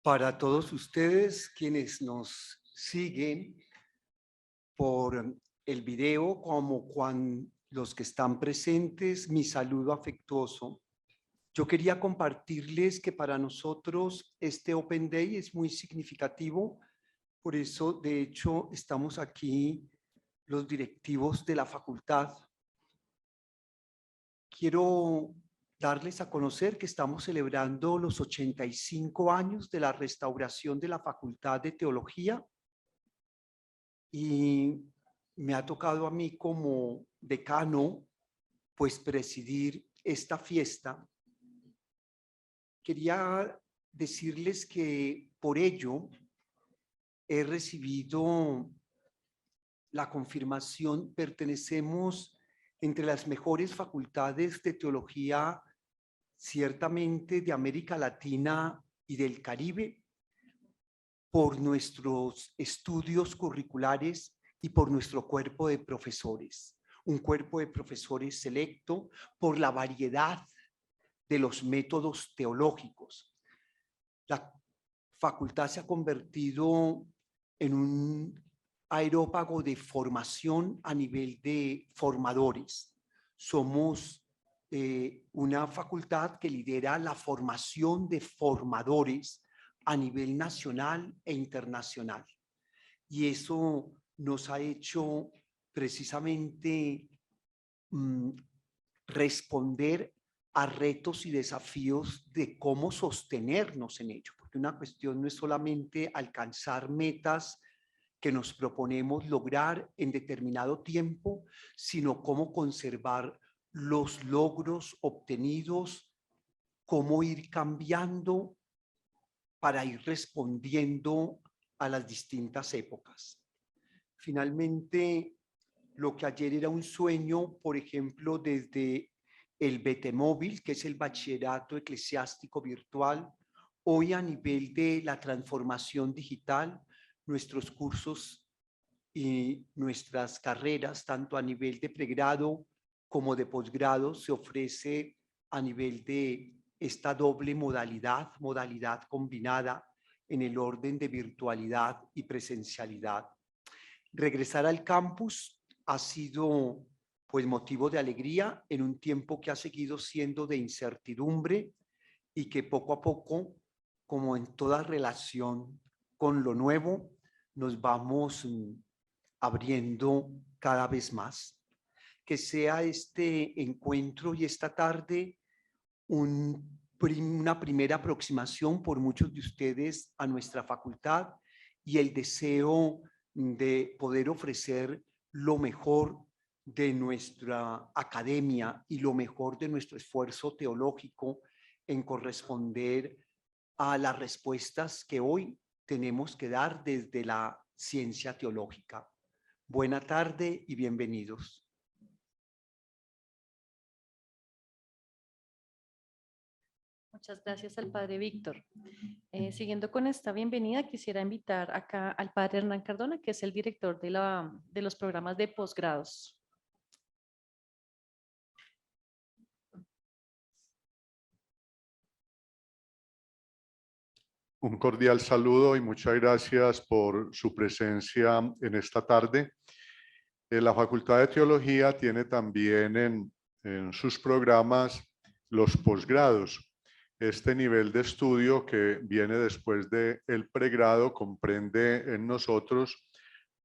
Para todos ustedes quienes nos siguen por el video, como los que están presentes, mi saludo afectuoso. Yo quería compartirles que para nosotros este Open Day es muy significativo. Por eso, de hecho, estamos aquí los directivos de la facultad. Quiero darles a conocer que estamos celebrando los 85 años de la restauración de la Facultad de Teología y me ha tocado a mí como decano pues presidir esta fiesta. Quería decirles que por ello he recibido la confirmación, pertenecemos entre las mejores facultades de teología, ciertamente de América Latina y del Caribe, por nuestros estudios curriculares y por nuestro cuerpo de profesores. Un cuerpo de profesores selecto por la variedad de los métodos teológicos. La facultad se ha convertido en un aerópago de formación a nivel de formadores. Somos una facultad que lidera la formación de formadores a nivel nacional e internacional. Y eso nos ha hecho precisamente responder a retos y desafíos de cómo sostenernos en ello, porque una cuestión no es solamente alcanzar metas que nos proponemos lograr en determinado tiempo, sino cómo conservar los logros obtenidos, cómo ir cambiando para ir respondiendo a las distintas épocas. Finalmente, lo que ayer era un sueño, por ejemplo, desde el Betemóvil, que es el bachillerato eclesiástico virtual, hoy a nivel de la transformación digital, nuestros cursos y nuestras carreras, tanto a nivel de pregrado como de posgrado, se ofrece a nivel de esta doble modalidad combinada en el orden de virtualidad y presencialidad. Regresar al campus ha sido pues motivo de alegría en un tiempo que ha seguido siendo de incertidumbre y que poco a poco, como en toda relación con lo nuevo, nos vamos abriendo cada vez más. Que sea este encuentro y esta tarde una primera aproximación por muchos de ustedes a nuestra facultad y el deseo de poder ofrecer lo mejor de nuestra academia y lo mejor de nuestro esfuerzo teológico en corresponder a las respuestas que hoy tenemos que dar desde la ciencia teológica. Buena tarde y bienvenidos. Muchas gracias al padre Víctor. Siguiendo con esta bienvenida, quisiera invitar acá al padre Hernán Cardona, que es el director de los programas de posgrados. Un cordial saludo y muchas gracias por su presencia en esta tarde. La Facultad de Teología tiene también en sus programas los posgrados. Este nivel de estudio que viene después del pregrado comprende en nosotros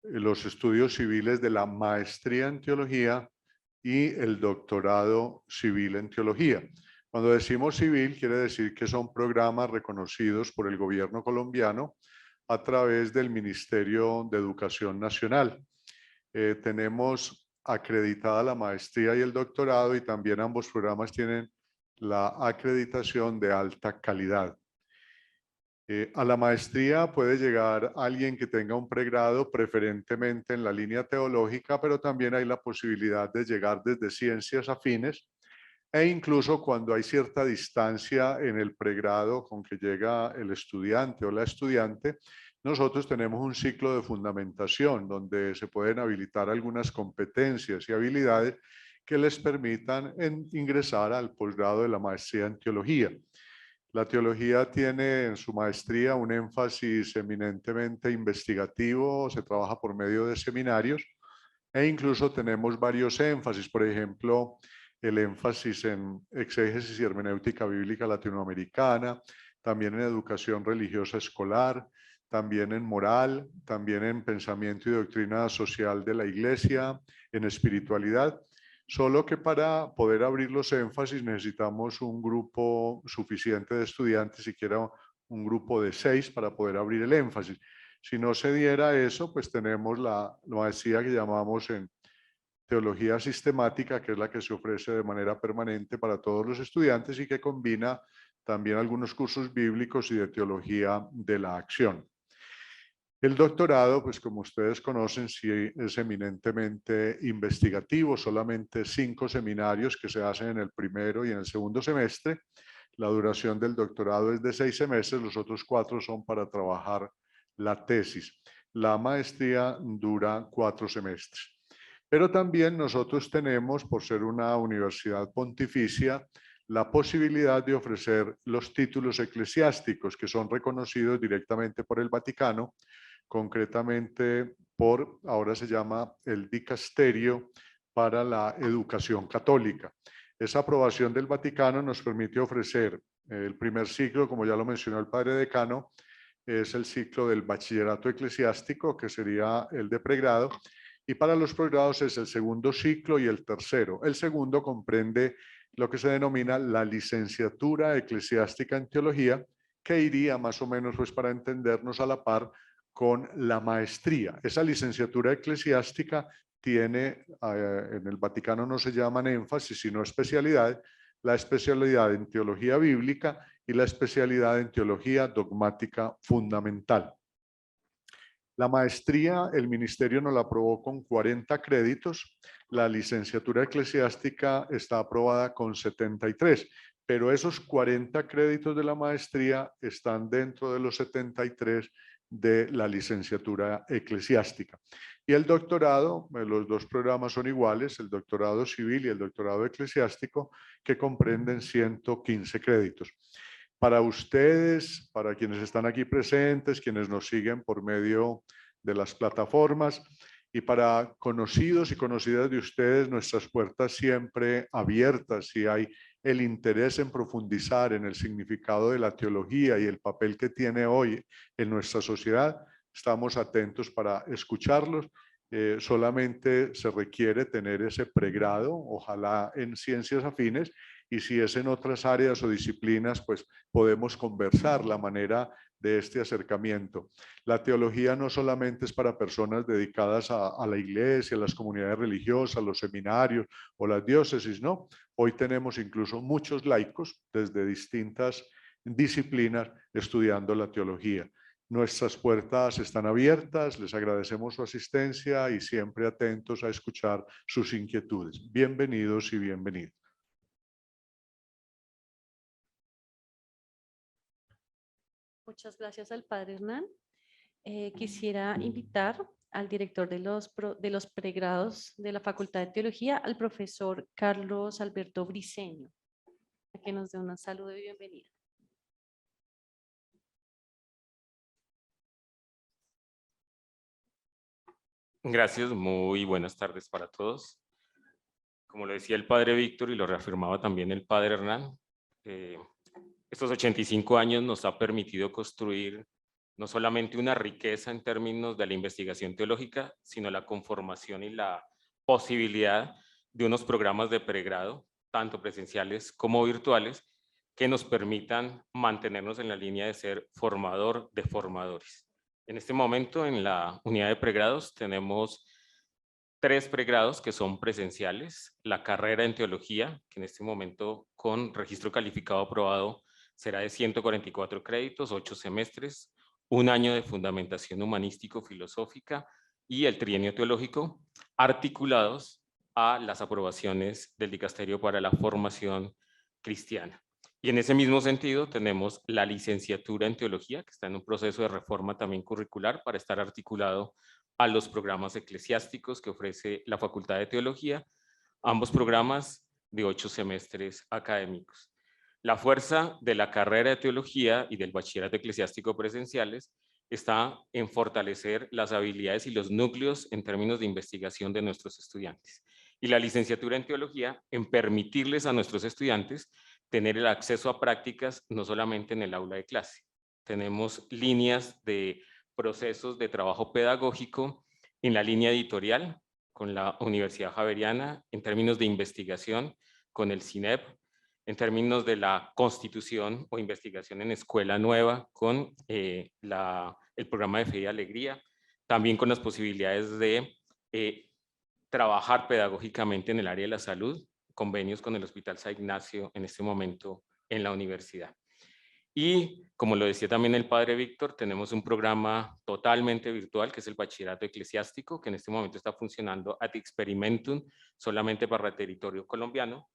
los estudios civiles de la maestría en teología y el doctorado civil en teología. Cuando decimos civil, quiere decir que son programas reconocidos por el gobierno colombiano a través del Ministerio de Educación Nacional. Tenemos acreditada la maestría y el doctorado y también ambos programas tienen la acreditación de alta calidad. A la maestría puede llegar alguien que tenga un pregrado, preferentemente en la línea teológica, pero también hay la posibilidad de llegar desde ciencias afines e incluso cuando hay cierta distancia en el pregrado con que llega el estudiante o la estudiante, nosotros tenemos un ciclo de fundamentación donde se pueden habilitar algunas competencias y habilidades que les permitan ingresar al posgrado de la maestría en teología. La teología tiene en su maestría un énfasis eminentemente investigativo, se trabaja por medio de seminarios e incluso tenemos varios énfasis, por ejemplo, el énfasis en exégesis y hermenéutica bíblica latinoamericana, también en educación religiosa escolar, también en moral, también en pensamiento y doctrina social de la Iglesia, en espiritualidad. Solo que para poder abrir los énfasis necesitamos un grupo suficiente de estudiantes, siquiera un grupo de 6 para poder abrir el énfasis. Si no se diera eso, pues tenemos la maestría que llamamos en teología sistemática, que es la que se ofrece de manera permanente para todos los estudiantes y que combina también algunos cursos bíblicos y de teología de la acción. El doctorado, pues como ustedes conocen, sí es eminentemente investigativo, solamente 5 seminarios que se hacen en el primero y en el segundo semestre. La duración del doctorado es de 6 semestres, los otros 4 son para trabajar la tesis. La maestría dura 4 semestres. Pero también nosotros tenemos, por ser una universidad pontificia, la posibilidad de ofrecer los títulos eclesiásticos que son reconocidos directamente por el Vaticano, concretamente por, ahora se llama el Dicasterio para la Educación Católica. Esa aprobación del Vaticano nos permite ofrecer el primer ciclo, como ya lo mencionó el padre decano, es el ciclo del bachillerato eclesiástico, que sería el de pregrado, y para los posgrados es el segundo ciclo y el tercero. El segundo comprende lo que se denomina la licenciatura eclesiástica en teología, que iría más o menos, pues para entendernos, a la par con la maestría. Esa licenciatura eclesiástica tiene, en el Vaticano no se llaman énfasis, sino especialidades, la especialidad en teología bíblica y la especialidad en teología dogmática fundamental. La maestría, el ministerio nos la aprobó con 40 créditos, la licenciatura eclesiástica está aprobada con 73, pero esos 40 créditos de la maestría están dentro de los 73 de la licenciatura eclesiástica. Y el doctorado, los dos programas son iguales, el doctorado civil y el doctorado eclesiástico, que comprenden 115 créditos. Para ustedes, para quienes están aquí presentes, quienes nos siguen por medio de las plataformas, y para conocidos y conocidas de ustedes, nuestras puertas siempre abiertas. Si hay el interés en profundizar en el significado de la teología y el papel que tiene hoy en nuestra sociedad, estamos atentos para escucharlos. Solamente se requiere tener ese pregrado, ojalá en ciencias afines, y si es en otras áreas o disciplinas, pues podemos conversar la manera de este acercamiento. La teología no solamente es para personas dedicadas a la iglesia, a las comunidades religiosas, los seminarios o las diócesis, no. Hoy tenemos incluso muchos laicos desde distintas disciplinas estudiando la teología. Nuestras puertas están abiertas, les agradecemos su asistencia y siempre atentos a escuchar sus inquietudes. Bienvenidos y bienvenidos. Muchas gracias al padre Hernán. Quisiera invitar al director de los pregrados de la Facultad de Teología, al profesor Carlos Alberto Briceño, a que nos dé un saludo de bienvenida. Gracias, muy buenas tardes para todos. Como lo decía el padre Víctor y lo reafirmaba también el padre Hernán, estos 85 años nos ha permitido construir no solamente una riqueza en términos de la investigación teológica, sino la conformación y la posibilidad de unos programas de pregrado, tanto presenciales como virtuales, que nos permitan mantenernos en la línea de ser formador de formadores. En este momento, en la unidad de pregrados, tenemos 3 pregrados que son presenciales, la carrera en teología, que en este momento con registro calificado aprobado será de 144 créditos, 8 semestres, un año de fundamentación humanístico-filosófica y el trienio teológico, articulados a las aprobaciones del Dicasterio para la Formación Cristiana. Y en ese mismo sentido tenemos la licenciatura en teología, que está en un proceso de reforma también curricular para estar articulado a los programas eclesiásticos que ofrece la Facultad de Teología, ambos programas de 8 semestres académicos. La fuerza de la carrera de teología y del bachillerato eclesiástico presenciales está en fortalecer las habilidades y los núcleos en términos de investigación de nuestros estudiantes. Y la licenciatura en teología en permitirles a nuestros estudiantes tener el acceso a prácticas no solamente en el aula de clase. Tenemos líneas de procesos de trabajo pedagógico en la línea editorial con la Universidad Javeriana, en términos de investigación con el CINEP, en términos de la constitución o investigación en escuela nueva con el programa de Fe y Alegría, también con las posibilidades de trabajar pedagógicamente en el área de la salud, convenios con el Hospital San Ignacio en este momento en la universidad. Y como lo decía también el padre Víctor, tenemos un programa totalmente virtual que es el bachillerato eclesiástico, que en este momento está funcionando ad experimentum solamente para el territorio colombiano.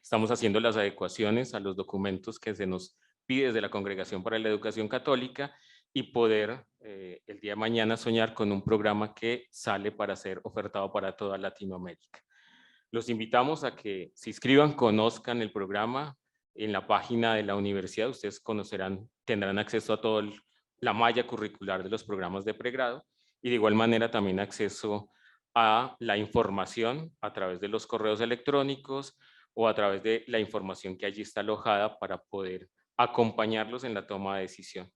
Estamos haciendo las adecuaciones a los documentos que se nos pide desde la Congregación para la Educación Católica y poder el día de mañana soñar con un programa que sale para ser ofertado para toda Latinoamérica. Los invitamos a que se inscriban, conozcan el programa en la página de la universidad. Ustedes conocerán, tendrán acceso a toda la malla curricular de los programas de pregrado y de igual manera también acceso a la información a través de los correos electrónicos o a través de la información que allí está alojada para poder acompañarlos en la toma de decisión.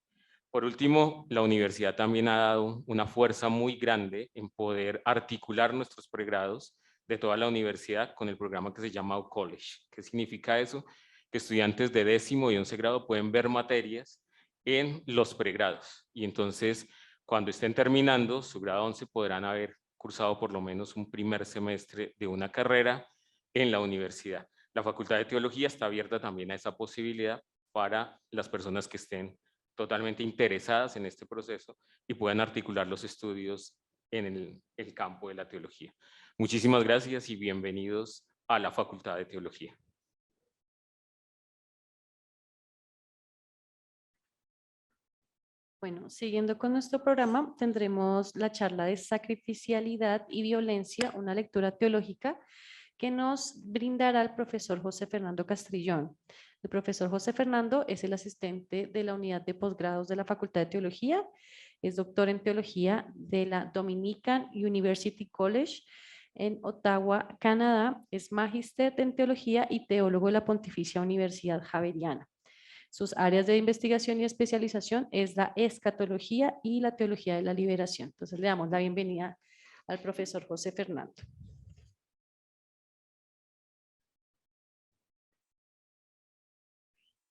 Por último, la universidad también ha dado una fuerza muy grande en poder articular nuestros pregrados de toda la universidad con el programa que se llama U-College. ¿Qué significa eso? Que estudiantes de 10º y 11 grado pueden ver materias en los pregrados y entonces cuando estén terminando su grado 11 podrán haber cursado por lo menos un primer semestre de una carrera en la universidad. La Facultad de Teología está abierta también a esa posibilidad para las personas que estén totalmente interesadas en este proceso y puedan articular los estudios en el campo de la teología. Muchísimas gracias y bienvenidos a la Facultad de Teología. Bueno, siguiendo con nuestro programa, tendremos la charla de sacrificialidad y violencia, una lectura teológica que nos brindará el profesor José Fernando Castrillón. El profesor José Fernando es el asistente de la unidad de posgrados de la Facultad de Teología, es doctor en teología de la Dominican University College en Ottawa, Canadá, es magíster en teología y teólogo de la Pontificia Universidad Javeriana. Sus áreas de investigación y especialización es la escatología y la teología de la liberación. Entonces le damos la bienvenida al profesor José Fernando.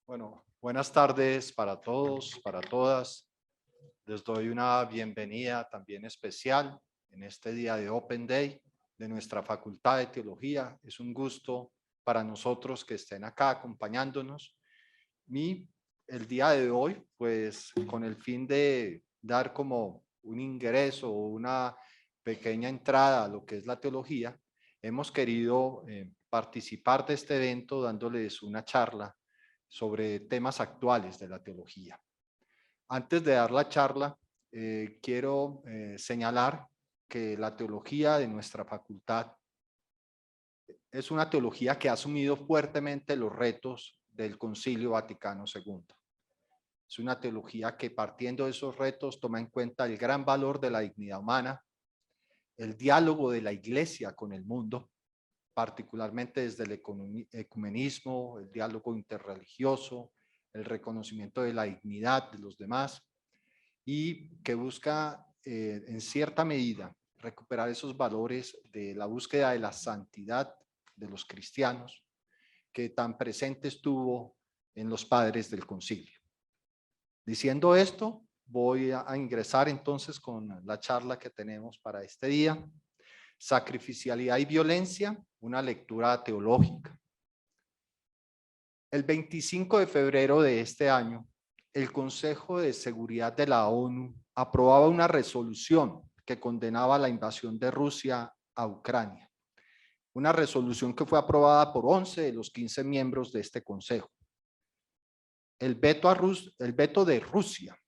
Bueno, buenas tardes para todos, para todas. Les doy una bienvenida también especial en este día de Open Day de nuestra Facultad de Teología. Es un gusto para nosotros que estén acá acompañándonos. Y el día de hoy, pues con el fin de dar como un ingreso o una pequeña entrada a lo que es la teología, hemos querido participar de este evento dándoles una charla sobre temas actuales de la teología. Antes de dar la charla, quiero señalar que la teología de nuestra facultad es una teología que ha asumido fuertemente los retos del Concilio Vaticano II. Es una teología que, partiendo de esos retos, toma en cuenta el gran valor de la dignidad humana, el diálogo de la Iglesia con el mundo, particularmente desde el ecumenismo, el diálogo interreligioso, el reconocimiento de la dignidad de los demás, y que busca en cierta medida recuperar esos valores de la búsqueda de la santidad de los cristianos que tan presente estuvo en los padres del concilio. Diciendo esto, voy a ingresar entonces con la charla que tenemos para este día. Sacrificialidad y violencia, una lectura teológica. El 25 de febrero de este año, el Consejo de Seguridad de la ONU aprobaba una resolución que condenaba la invasión de Rusia a Ucrania. Una resolución que fue aprobada por 11 de los 15 miembros de este Consejo. El veto de Rusia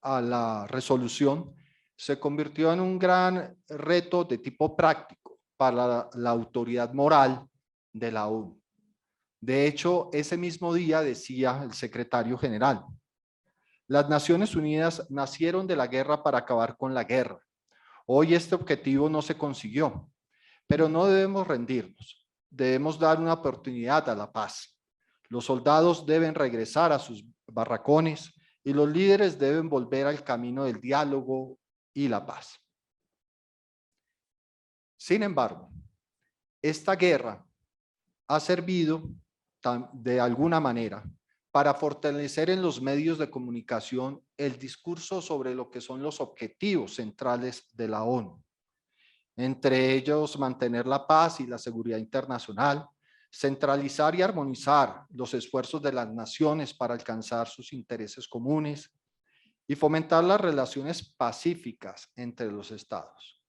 a la resolución se convirtió en un gran reto de tipo práctico para la autoridad moral de la ONU. De hecho, ese mismo día decía el secretario general: las Naciones Unidas nacieron de la guerra para acabar con la guerra. Hoy este objetivo no se consiguió, pero no debemos rendirnos. Debemos dar una oportunidad a la paz. Los soldados deben regresar a sus barracones y los líderes deben volver al camino del diálogo y la paz. Sin embargo, esta guerra ha servido de alguna manera para fortalecer en los medios de comunicación el discurso sobre lo que son los objetivos centrales de la ONU. Entre ellos, mantener la paz y la seguridad internacional, centralizar y armonizar los esfuerzos de las naciones para alcanzar sus intereses comunes y fomentar las relaciones pacíficas entre los estados.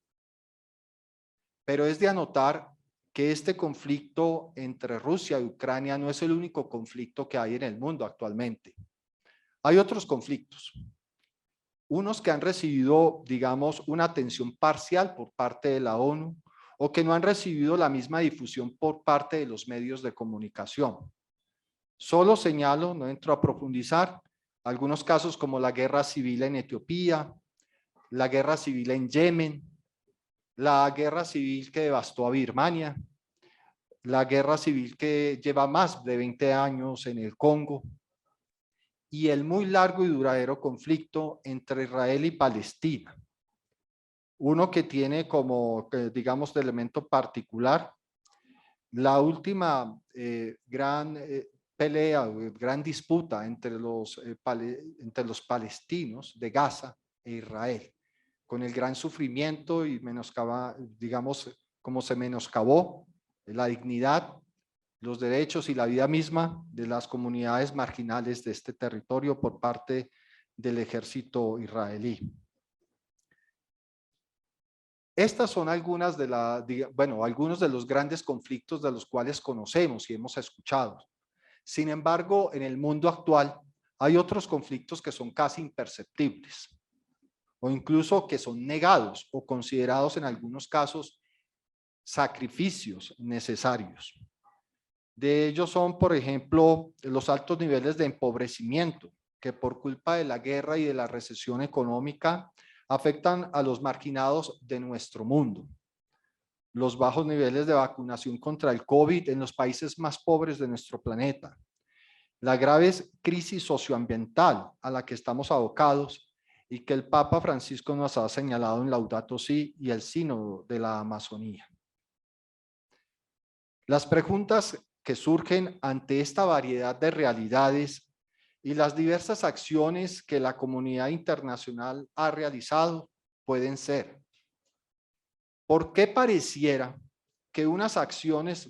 Pero es de anotar que este conflicto entre Rusia y Ucrania no es el único conflicto que hay en el mundo actualmente. Hay otros conflictos, unos que han recibido, digamos, una atención parcial por parte de la ONU o que no han recibido la misma difusión por parte de los medios de comunicación. Solo señalo, no entro a profundizar, algunos casos como la guerra civil en Etiopía, la guerra civil en Yemen, la guerra civil que devastó a Birmania, la guerra civil que lleva más de 20 años en el Congo y el muy largo y duradero conflicto entre Israel y Palestina. Uno que tiene como, digamos, de elemento particular la última gran pelea, gran disputa entre los palestinos de Gaza e Israel, con el gran sufrimiento y digamos, como se menoscabó la dignidad, los derechos y la vida misma de las comunidades marginales de este territorio por parte del ejército israelí. Estas son algunos de los grandes conflictos de los cuales conocemos y hemos escuchado. Sin embargo, en el mundo actual hay otros conflictos que son casi imperceptibles o incluso que son negados o considerados en algunos casos sacrificios necesarios. De ellos son, por ejemplo, los altos niveles de empobrecimiento que por culpa de la guerra y de la recesión económica afectan a los marginados de nuestro mundo. Los bajos niveles de vacunación contra el COVID en los países más pobres de nuestro planeta. La grave crisis socioambiental a la que estamos abocados y que el Papa Francisco nos ha señalado en Laudato Si y el Sínodo de la Amazonía. Las preguntas que surgen ante esta variedad de realidades y las diversas acciones que la comunidad internacional ha realizado pueden ser: ¿por qué pareciera que unas acciones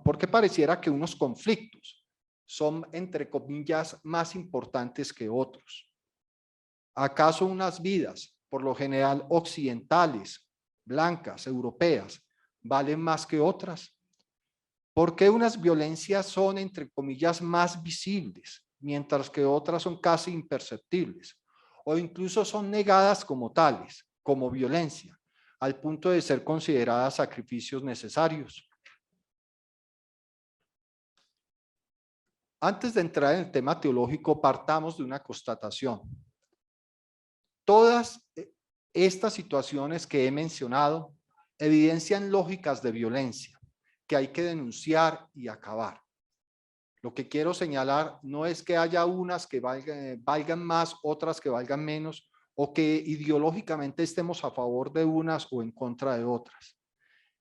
por qué pareciera que unos conflictos son, entre comillas, más importantes que otros? ¿Acaso unas vidas, por lo general occidentales, blancas, europeas, valen más que otras? ¿Por qué unas violencias son, entre comillas, más visibles, mientras que otras son casi imperceptibles? O incluso son negadas como tales, como violencia, al punto de ser consideradas sacrificios necesarios. Antes de entrar en el tema teológico, partamos de una constatación. Todas estas situaciones que he mencionado evidencian lógicas de violencia que hay que denunciar y acabar. Lo que quiero señalar no es que haya unas que valgan más, otras que valgan menos, o que ideológicamente estemos a favor de unas o en contra de otras.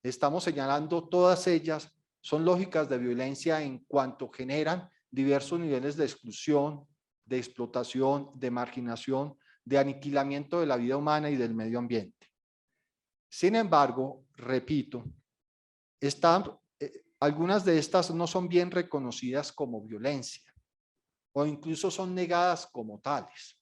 Estamos señalando todas ellas son lógicas de violencia en cuanto generan diversos niveles de exclusión, de explotación, de marginación, de aniquilamiento de la vida humana y del medio ambiente. Sin embargo, repito, algunas de estas no son bien reconocidas como violencia o incluso son negadas como tales.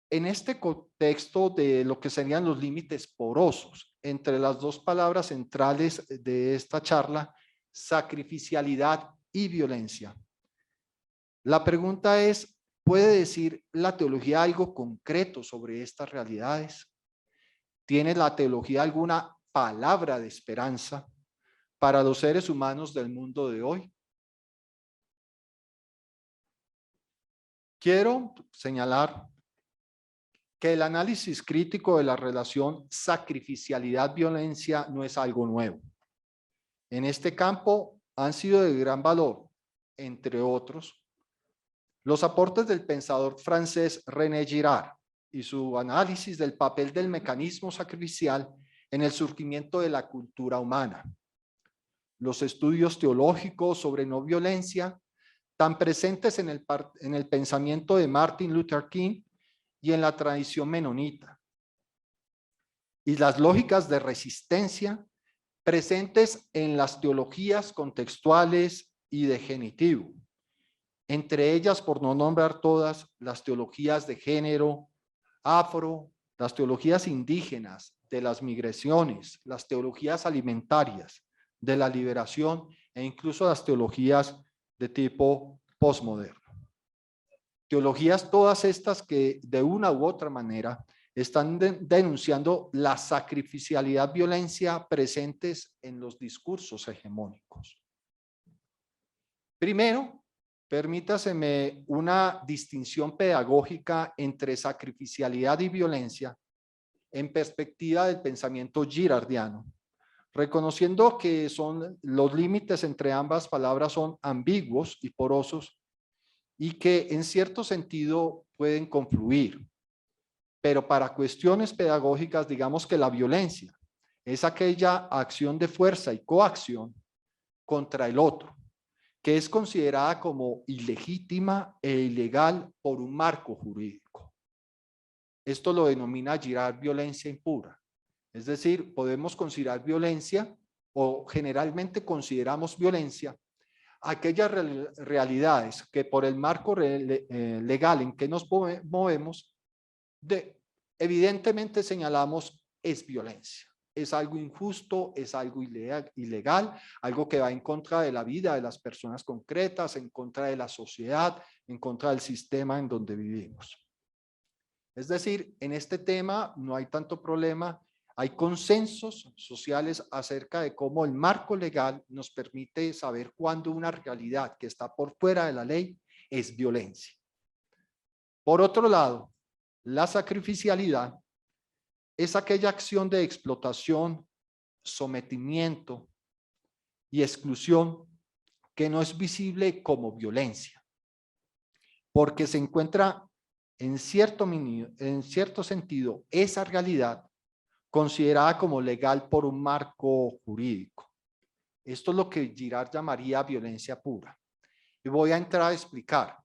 En este contexto de lo que serían los límites porosos entre las dos palabras centrales de esta charla, sacrificialidad y violencia, la pregunta es, ¿puede decir la teología algo concreto sobre estas realidades? ¿Tiene la teología alguna palabra de esperanza? para los seres humanos del mundo de hoy? Quiero señalar que el análisis crítico de la relación sacrificialidad-violencia no es algo nuevo. En este campo han sido de gran valor, entre otros, los aportes del pensador francés René Girard y su análisis del papel del mecanismo sacrificial en el surgimiento de la cultura humana. Los estudios teológicos sobre no violencia, tan presentes en el pensamiento de Martin Luther King y en la tradición menonita. Y las lógicas de resistencia presentes en las teologías contextuales y de genitivo. Entre ellas, por no nombrar todas, las teologías de género, afro, las teologías indígenas, de las migraciones, las teologías alimentarias, de la liberación e incluso las teologías de tipo postmoderno. Teologías todas estas que de una u otra manera están denunciando la sacrificialidad, violencia presentes en los discursos hegemónicos. Primero, permítaseme una distinción pedagógica entre sacrificialidad y violencia en perspectiva del pensamiento girardiano, reconociendo que los límites entre ambas palabras son ambiguos y porosos y que en cierto sentido pueden confluir. Pero para cuestiones pedagógicas, digamos que la violencia es aquella acción de fuerza y coacción contra el otro, que es considerada como ilegítima e ilegal por un marco jurídico. Esto lo denomina Girard violencia impura. Es decir, podemos considerar violencia o generalmente consideramos violencia aquellas realidades que por el marco legal en que nos movemos, evidentemente señalamos es violencia. Es algo injusto, es algo ilegal, algo que va en contra de la vida de las personas concretas, en contra de la sociedad, en contra del sistema en donde vivimos. Es decir, en este tema no hay tanto problema, hay consensos sociales acerca de cómo el marco legal nos permite saber cuándo una realidad que está por fuera de la ley es violencia. Por otro lado, la sacrificialidad es aquella acción de explotación, sometimiento y exclusión que no es visible como violencia, porque se encuentra en cierto sentido esa realidad considerada como legal por un marco jurídico. Esto es lo que Girard llamaría violencia pura. Y voy a entrar a explicar.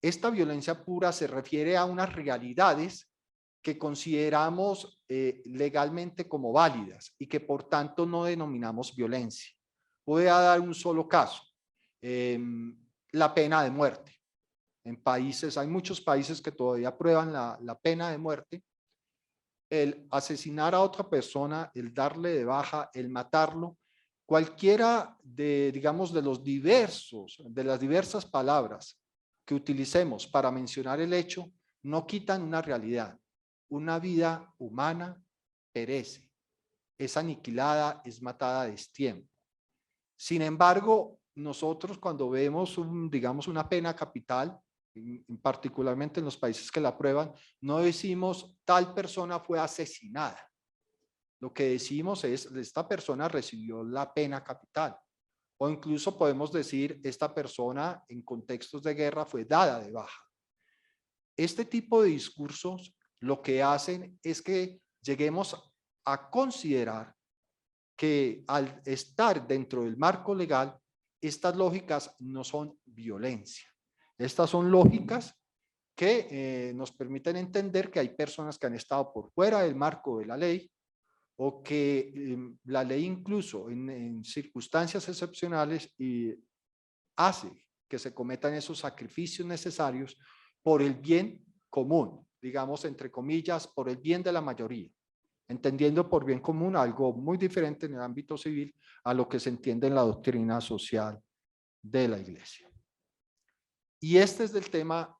Esta violencia pura se refiere a unas realidades que consideramos legalmente como válidas y que por tanto no denominamos violencia. Voy a dar un solo caso. La pena de muerte. Hay muchos países que todavía aprueban la pena de muerte. El asesinar a otra persona, el darle de baja, el matarlo, cualquiera de las diversas palabras que utilicemos para mencionar el hecho, no quitan una realidad. Una vida humana perece, es aniquilada, es matada a destiempo. Sin embargo, nosotros cuando vemos una pena capital, particularmente en los países que la aprueban, no decimos tal persona fue asesinada. Lo que decimos es esta persona recibió la pena capital. O incluso podemos decir esta persona en contextos de guerra fue dada de baja. Este tipo de discursos lo que hacen es que lleguemos a considerar que al estar dentro del marco legal, estas lógicas no son violencia. Estas son lógicas que nos permiten entender que hay personas que han estado por fuera del marco de la ley o que la ley incluso en circunstancias excepcionales hace que se cometan esos sacrificios necesarios por el bien común, digamos entre comillas, por el bien de la mayoría, entendiendo por bien común algo muy diferente en el ámbito civil a lo que se entiende en la doctrina social de la Iglesia. Y este es el tema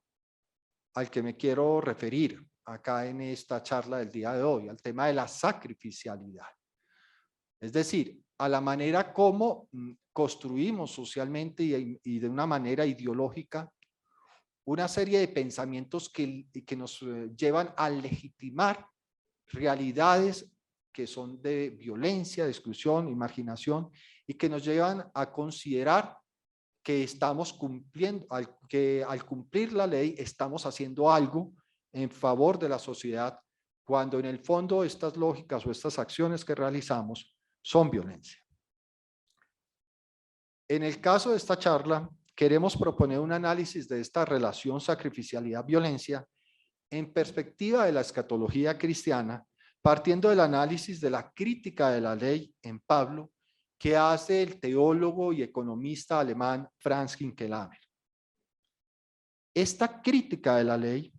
al que me quiero referir acá en esta charla del día de hoy, al tema de la sacrificialidad. Es decir, a la manera como construimos socialmente y de una manera ideológica una serie de pensamientos que nos llevan a legitimar realidades que son de violencia, de exclusión, marginación, y que nos llevan a considerar que estamos cumpliendo, que al cumplir la ley estamos haciendo algo en favor de la sociedad, cuando en el fondo estas lógicas o estas acciones que realizamos son violencia. En el caso de esta charla, queremos proponer un análisis de esta relación sacrificialidad-violencia en perspectiva de la escatología cristiana, partiendo del análisis de la crítica de la ley en Pablo que hace el teólogo y economista alemán Franz Hinckelammer. Esta crítica de la ley,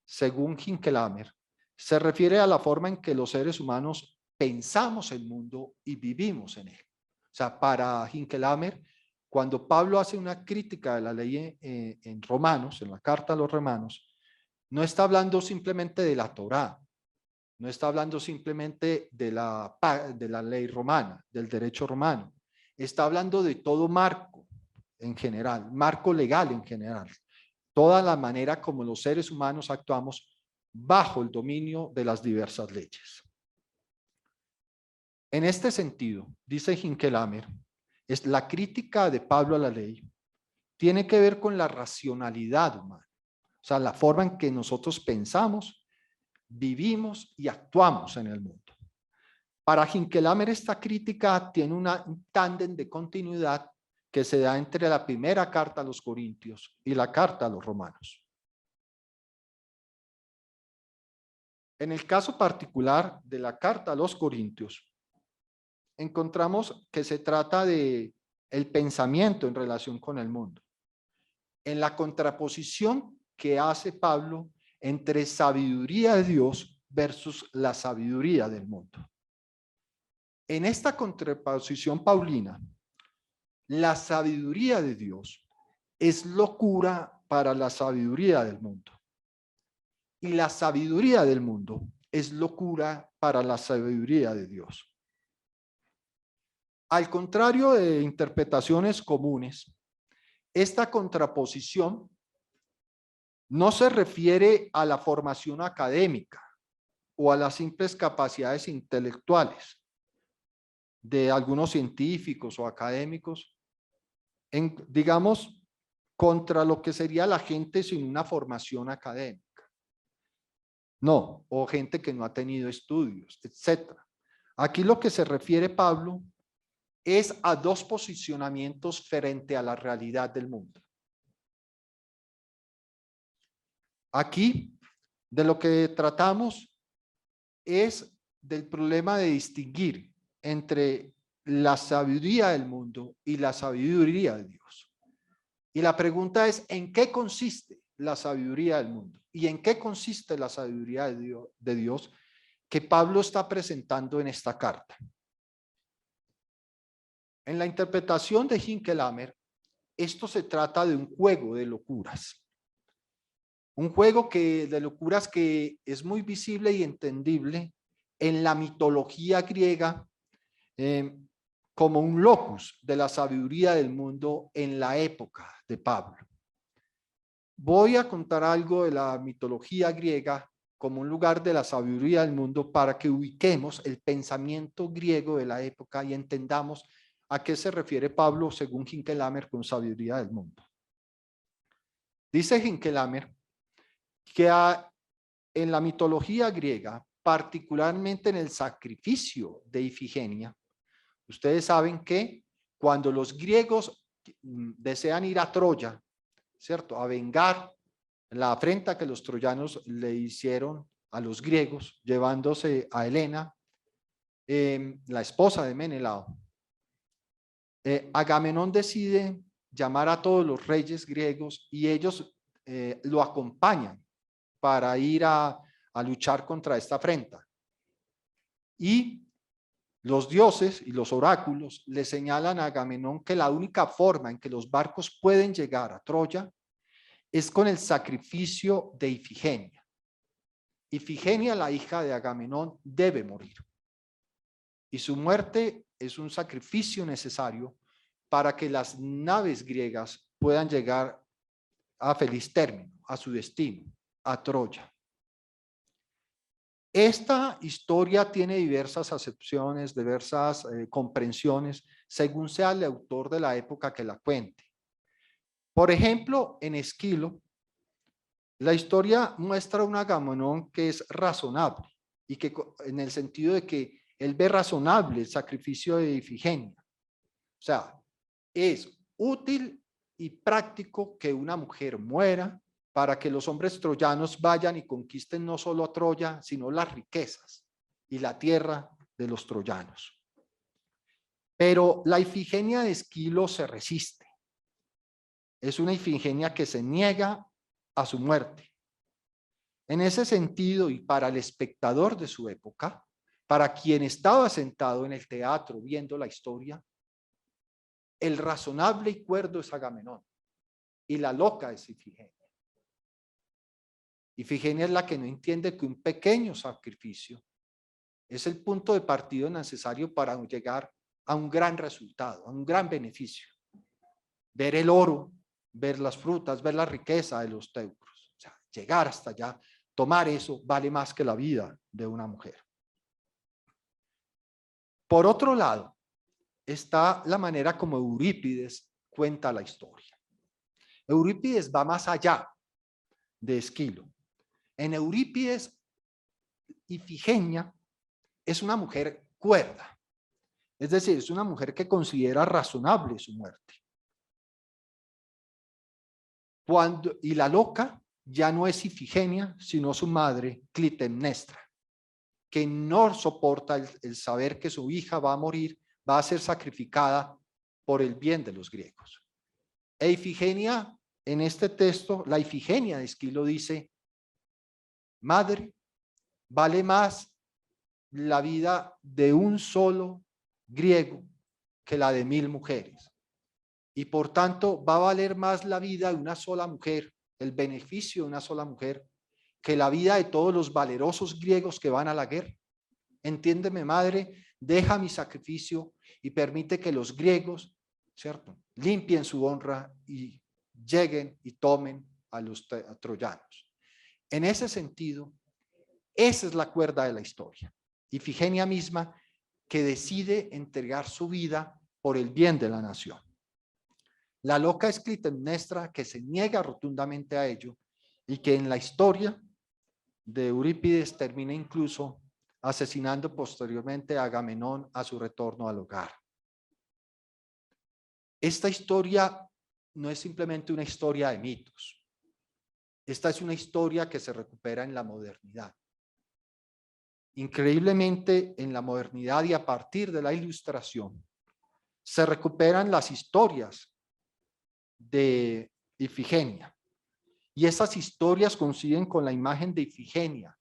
según Hinckelammer, se refiere a la forma en que los seres humanos pensamos el mundo y vivimos en él. O sea, para Hinckelammer, cuando Pablo hace una crítica de la ley en Romanos, en la carta a los Romanos, no está hablando simplemente de la Torá, no está hablando simplemente de la ley romana, del derecho romano. Está hablando de todo marco en general, marco legal en general. Toda la manera como los seres humanos actuamos bajo el dominio de las diversas leyes. En este sentido, dice Hinckelammer, la crítica de Pablo a la ley tiene que ver con la racionalidad humana, o sea, la forma en que nosotros pensamos, vivimos y actuamos en el mundo. Para Hinckelammer, esta crítica tiene un tándem de continuidad que se da entre la primera carta a los Corintios y la carta a los Romanos. En el caso particular de la carta a los Corintios, encontramos que se trata de el pensamiento en relación con el mundo, en la contraposición que hace Pablo entre sabiduría de Dios versus la sabiduría del mundo. En esta contraposición paulina, la sabiduría de Dios es locura para la sabiduría del mundo. Y la sabiduría del mundo es locura para la sabiduría de Dios. Al contrario de interpretaciones comunes, esta contraposición no se refiere a la formación académica o a las simples capacidades intelectuales de algunos científicos o académicos, digamos, contra lo que sería la gente sin una formación académica. No, o gente que no ha tenido estudios, etc. Aquí lo que se refiere Pablo es a dos posicionamientos frente a la realidad del mundo. Aquí, de lo que tratamos es del problema de distinguir entre la sabiduría del mundo y la sabiduría de Dios. Y la pregunta es, ¿en qué consiste la sabiduría del mundo? ¿Y en qué consiste la sabiduría de Dios que Pablo está presentando en esta carta? En la interpretación de Hinckelammer, esto se trata de un juego de locuras. Un juego de locuras que es muy visible y entendible en la mitología griega como un locus de la sabiduría del mundo en la época de Pablo. Voy a contar algo de la mitología griega como un lugar de la sabiduría del mundo para que ubiquemos el pensamiento griego de la época y entendamos a qué se refiere Pablo según Hinckelammer con sabiduría del mundo. Dice Hinckelammer que en la mitología griega, particularmente en el sacrificio de Ifigenia, ustedes saben que cuando los griegos desean ir a Troya, ¿cierto?, a vengar la afrenta que los troyanos le hicieron a los griegos, llevándose a Helena, la esposa de Menelao, Agamenón decide llamar a todos los reyes griegos y ellos lo acompañan para ir a luchar contra esta afrenta. Y los dioses y los oráculos le señalan a Agamenón que la única forma en que los barcos pueden llegar a Troya es con el sacrificio de Ifigenia. Ifigenia, la hija de Agamenón, debe morir. Y su muerte es un sacrificio necesario para que las naves griegas puedan llegar a feliz término, a su destino, a Troya. Esta historia tiene diversas acepciones, diversas comprensiones, según sea el autor de la época que la cuente. Por ejemplo, en Esquilo, la historia muestra un Agamenón que es razonable y que en el sentido de que él ve razonable el sacrificio de Ifigenia. O sea, es útil y práctico que una mujer muera para que los hombres troyanos vayan y conquisten no solo a Troya, sino las riquezas y la tierra de los troyanos. Pero la Ifigenia de Esquilo se resiste. Es una Ifigenia que se niega a su muerte. En ese sentido, y para el espectador de su época, para quien estaba sentado en el teatro viendo la historia, el razonable y cuerdo es Agamenón y la loca es Ifigenia. Ifigenia es la que no entiende que un pequeño sacrificio es el punto de partida necesario para llegar a un gran resultado, a un gran beneficio. Ver el oro, ver las frutas, ver la riqueza de los teucros. O sea, llegar hasta allá, tomar eso vale más que la vida de una mujer. Por otro lado, está la manera como Eurípides cuenta la historia. Eurípides va más allá de Esquilo. En Eurípides, Ifigenia es una mujer cuerda, es decir, es una mujer que considera razonable su muerte. Y la loca ya no es Ifigenia, sino su madre, Clitemnestra, que no soporta el saber que su hija va a morir, va a ser sacrificada por el bien de los griegos. E Ifigenia, en este texto, la Ifigenia de Esquilo dice: madre, vale más la vida de un solo griego que la de 1000 mujeres. Y por tanto va a valer más la vida de una sola mujer, el beneficio de una sola mujer, que la vida de todos los valerosos griegos que van a la guerra. Entiéndeme, madre, deja mi sacrificio y permite que los griegos, ¿cierto?, limpien su honra y lleguen y tomen a los troyanos. En ese sentido, esa es la cuerda de la historia. Ifigenia misma que decide entregar su vida por el bien de la nación. La loca es Clitemnestra, que se niega rotundamente a ello y que en la historia de Eurípides termina incluso asesinando posteriormente a Agamenón a su retorno al hogar. Esta historia no es simplemente una historia de mitos. Esta es una historia que se recupera en la modernidad. Increíblemente, en la modernidad y a partir de la Ilustración, se recuperan las historias de Ifigenia. Y esas historias coinciden con la imagen de Ifigenia,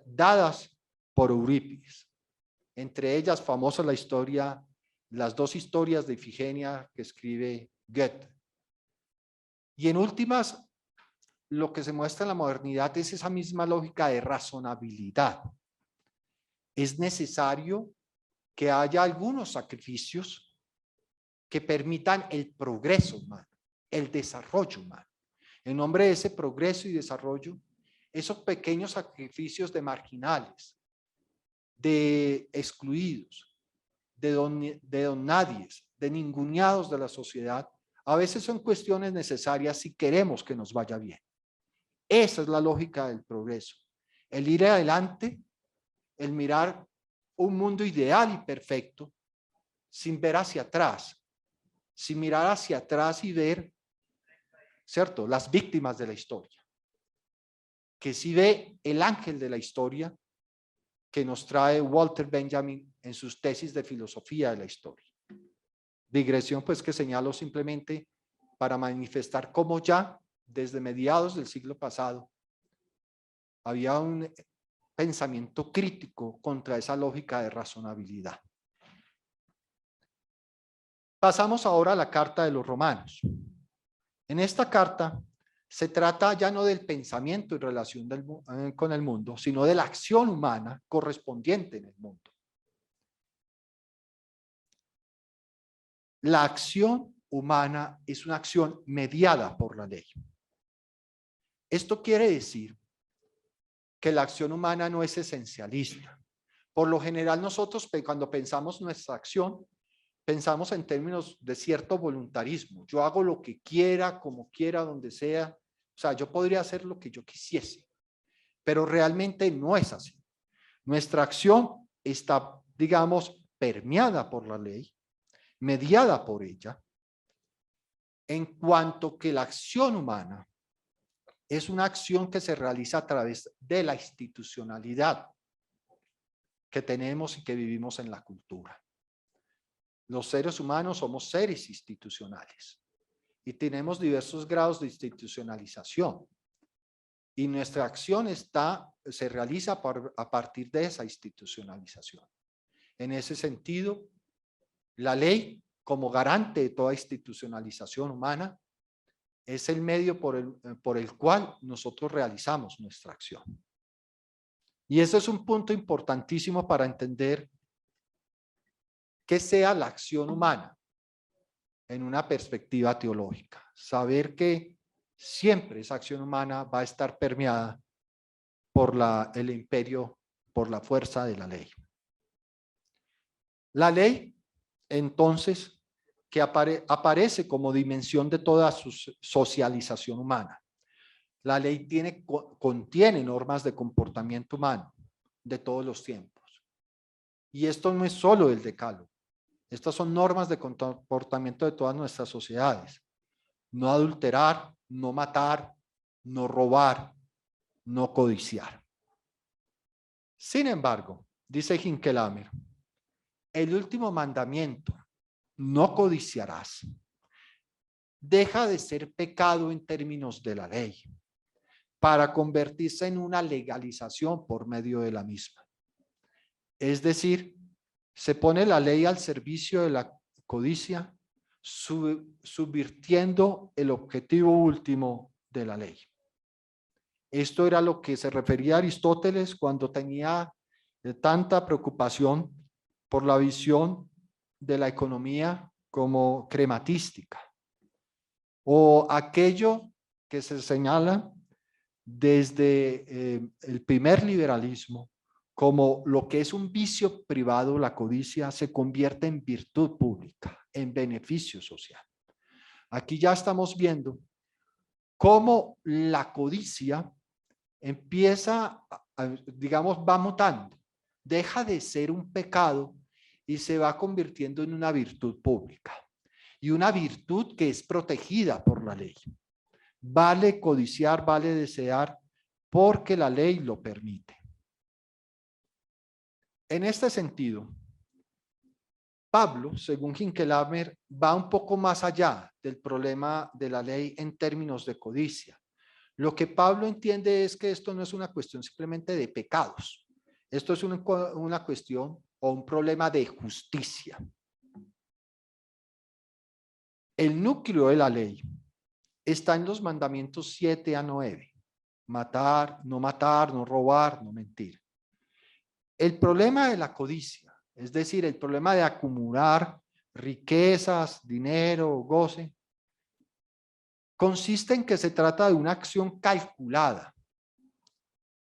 dadas por Eurípides. Entre ellas, famosa la historia, las 2 historias de Ifigenia que escribe Goethe. Y en últimas, lo que se muestra en la modernidad es esa misma lógica de razonabilidad. Es necesario que haya algunos sacrificios que permitan el progreso humano, el desarrollo humano. En nombre de ese progreso y desarrollo, esos pequeños sacrificios de marginales, de excluidos, de don nadies, de ninguneados de la sociedad, a veces son cuestiones necesarias si queremos que nos vaya bien. Esa es la lógica del progreso. El ir adelante, el mirar un mundo ideal y perfecto, sin ver hacia atrás, sin mirar hacia atrás y ver, ¿cierto?, las víctimas de la historia. Que sí ve el ángel de la historia que nos trae Walter Benjamin en sus tesis de filosofía de la historia. Digresión pues que señalo simplemente para manifestar cómo ya desde mediados del siglo pasado había un pensamiento crítico contra esa lógica de razonabilidad. Pasamos ahora a la carta de los Romanos. En esta carta se trata ya no del pensamiento en relación con el mundo, sino de la acción humana correspondiente en el mundo. la acción humana es una acción mediada por la ley. Esto quiere decir que la acción humana no es esencialista. Por lo general nosotros cuando pensamos nuestra acción, pensamos en términos de cierto voluntarismo. Yo hago lo que quiera, como quiera, donde sea. O sea, yo podría hacer lo que yo quisiese, pero realmente no es así. Nuestra acción está, digamos, permeada por la ley, mediada por ella, en cuanto que la acción humana es una acción que se realiza a través de la institucionalidad que tenemos y que vivimos en la cultura. Los seres humanos somos seres institucionales y tenemos diversos grados de institucionalización. Y nuestra acción se realiza a partir de esa institucionalización. En ese sentido, la ley, como garante de toda institucionalización humana, es el medio por el cual nosotros realizamos nuestra acción. Y ese es un punto importantísimo para entender qué sea la acción humana en una perspectiva teológica. Saber que siempre esa acción humana va a estar permeada por el imperio, por la fuerza de la ley. La ley, entonces, que aparece como dimensión de toda su socialización humana. La ley contiene normas de comportamiento humano de todos los tiempos. Y esto no es solo el decálogo. Estas son normas de comportamiento de todas nuestras sociedades. No adulterar, no matar, no robar, no codiciar. Sin embargo, dice Hinckelammer, el último mandamiento, no codiciarás, deja de ser pecado en términos de la ley para convertirse en una legalización por medio de la misma. Es decir, se pone la ley al servicio de la codicia, subvirtiendo el objetivo último de la ley. Esto era lo que se refería a Aristóteles cuando tenía tanta preocupación por la visión de la economía como crematística, o aquello que se señala desde el primer liberalismo como lo que es un vicio privado, la codicia, se convierte en virtud pública, en beneficio social. Aquí ya estamos viendo cómo la codicia empieza, digamos, va mutando, deja de ser un pecado y se va convirtiendo en una virtud pública. Y una virtud que es protegida por la ley. Vale codiciar, vale desear, porque la ley lo permite. En este sentido, Pablo, según Hinckelammer, va un poco más allá del problema de la ley en términos de codicia. Lo que Pablo entiende es que esto no es una cuestión simplemente de pecados. Esto es una cuestión o un problema de justicia. El núcleo de la ley está en los mandamientos 7 a 9. Matar, no robar, no mentir. El problema de la codicia, es decir, el problema de acumular riquezas, dinero, goce, consiste en que se trata de una acción calculada.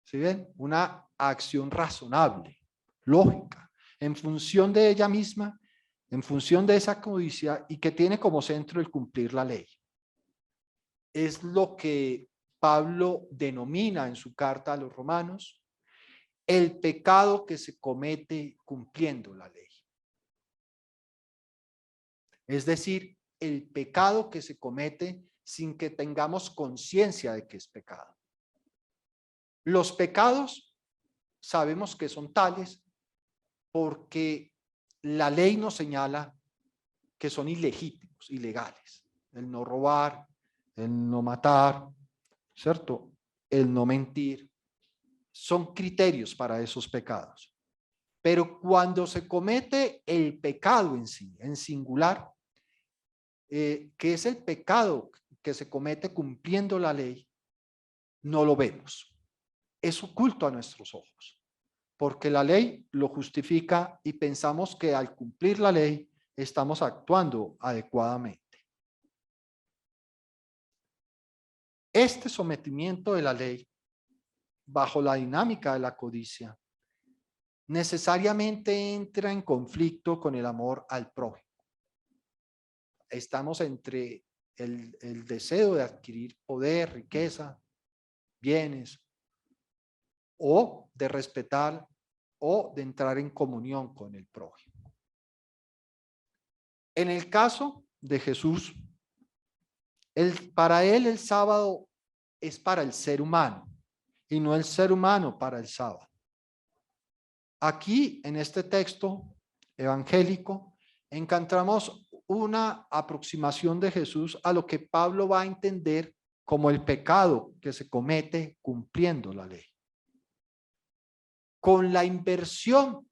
¿Sí ven? Una acción razonable, lógica, en función de ella misma, en función de esa codicia y que tiene como centro el cumplir la ley. Es lo que Pablo denomina en su carta a los romanos el pecado que se comete cumpliendo la ley. Es decir, el pecado que se comete sin que tengamos conciencia de que es pecado. Los pecados sabemos que son tales porque la ley nos señala que son ilegítimos, ilegales. El no robar, el no matar, ¿cierto? El no mentir. Son criterios para esos pecados. Pero cuando se comete el pecado en sí, en singular, que es el pecado que se comete cumpliendo la ley, no lo vemos. Es oculto a nuestros ojos, porque la ley lo justifica y pensamos que al cumplir la ley estamos actuando adecuadamente. Este sometimiento de la ley, bajo la dinámica de la codicia, necesariamente entra en conflicto con el amor al prójimo. Estamos entre el deseo de adquirir poder, riqueza, bienes, o de respetar o de entrar en comunión con el prójimo. En el caso de Jesús, para él el sábado es para el ser humano y no el ser humano para el sábado. Aquí en este texto evangélico encontramos una aproximación de Jesús a lo que Pablo va a entender como el pecado que se comete cumpliendo la ley. Con la inversión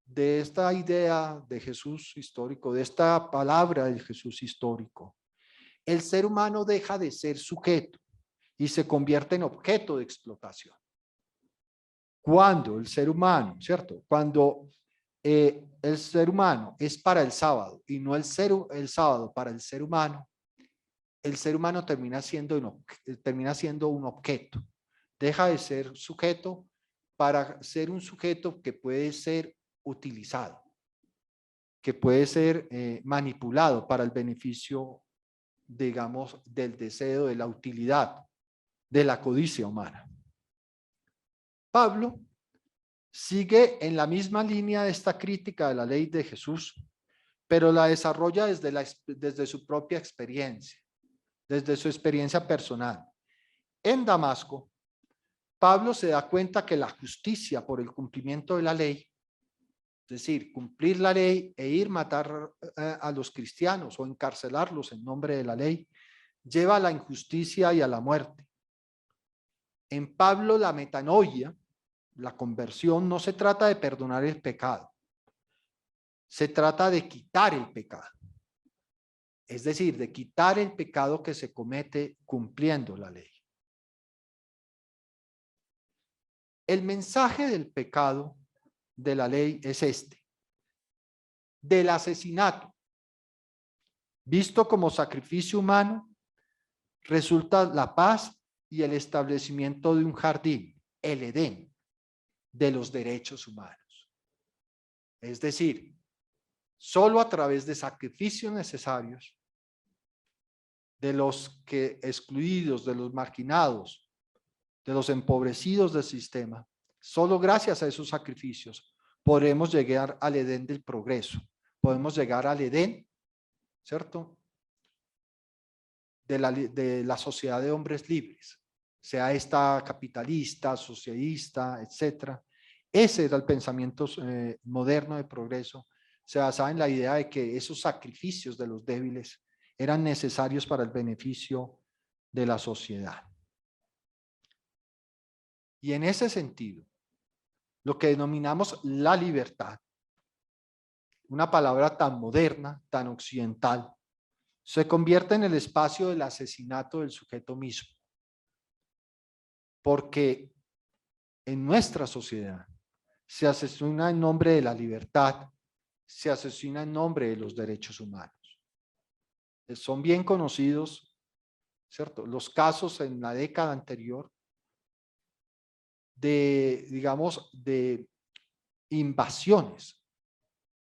de esta idea de Jesús histórico, de esta palabra del Jesús histórico, el ser humano deja de ser sujeto y se convierte en objeto de explotación. Cuando el ser humano, ¿cierto? Cuando el ser humano es para el sábado y no el sábado para el ser humano termina siendo un objeto. Deja de ser sujeto para ser un sujeto que puede ser utilizado, que puede ser manipulado para el beneficio, digamos, del deseo, de la utilidad, de la codicia humana. Pablo sigue en la misma línea de esta crítica de la ley de Jesús, pero la desarrolla desde su propia experiencia, desde su experiencia personal. En Damasco, Pablo se da cuenta que la justicia por el cumplimiento de la ley, es decir, cumplir la ley e ir a matar a los cristianos o encarcelarlos en nombre de la ley, lleva a la injusticia y a la muerte. En Pablo, la metanoia, la conversión, no se trata de perdonar el pecado, se trata de quitar el pecado. Es decir, de quitar el pecado que se comete cumpliendo la ley. El mensaje del pecado de la ley es este: del asesinato, visto como sacrificio humano, resulta la paz y el establecimiento de un jardín, el Edén, de los derechos humanos. Es decir, solo a través de sacrificios necesarios de los que excluidos, de los marginados, de los empobrecidos del sistema, solo gracias a esos sacrificios podremos llegar al Edén del progreso, podemos llegar al Edén, ¿cierto?, de la sociedad de hombres libres, sea esta capitalista, socialista, etcétera. Ese era el pensamiento moderno de progreso. Se basaba en la idea de que esos sacrificios de los débiles eran necesarios para el beneficio de la sociedad. Y en ese sentido, lo que denominamos la libertad, una palabra tan moderna, tan occidental, se convierte en el espacio del asesinato del sujeto mismo. Porque en nuestra sociedad se asesina en nombre de la libertad, se asesina en nombre de los derechos humanos. Son bien conocidos, ¿cierto?, los casos en la década anterior de, digamos, de invasiones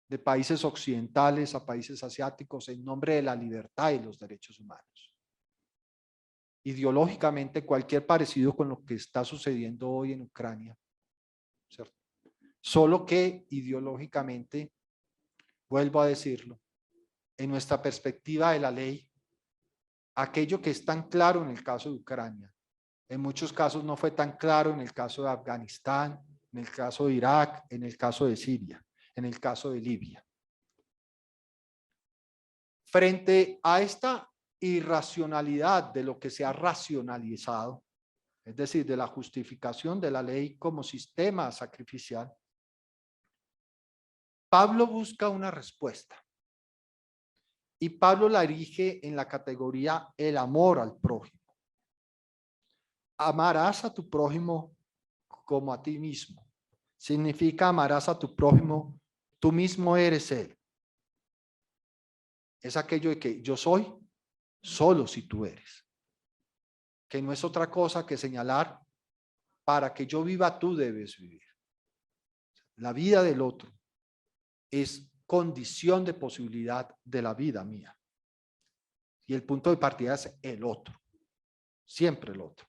de países occidentales a países asiáticos en nombre de la libertad y los derechos humanos. Ideológicamente, cualquier parecido con lo que está sucediendo hoy en Ucrania, ¿cierto? Solo que ideológicamente, vuelvo a decirlo, en nuestra perspectiva de la ley, aquello que es tan claro en el caso de Ucrania, en muchos casos no fue tan claro en el caso de Afganistán, en el caso de Irak, en el caso de Siria, en el caso de Libia. Frente a esta irracionalidad de lo que se ha racionalizado, es decir, de la justificación de la ley como sistema sacrificial, Pablo busca una respuesta. Y Pablo la erige en la categoría el amor al prójimo. Amarás a tu prójimo como a ti mismo. Significa amarás a tu prójimo, tú mismo eres él. es aquello de que yo soy solo si tú eres. Que no es otra cosa que señalar, para que yo viva, tú debes vivir. La vida del otro es condición de posibilidad de la vida mía. Y el punto de partida es el otro. Siempre el otro.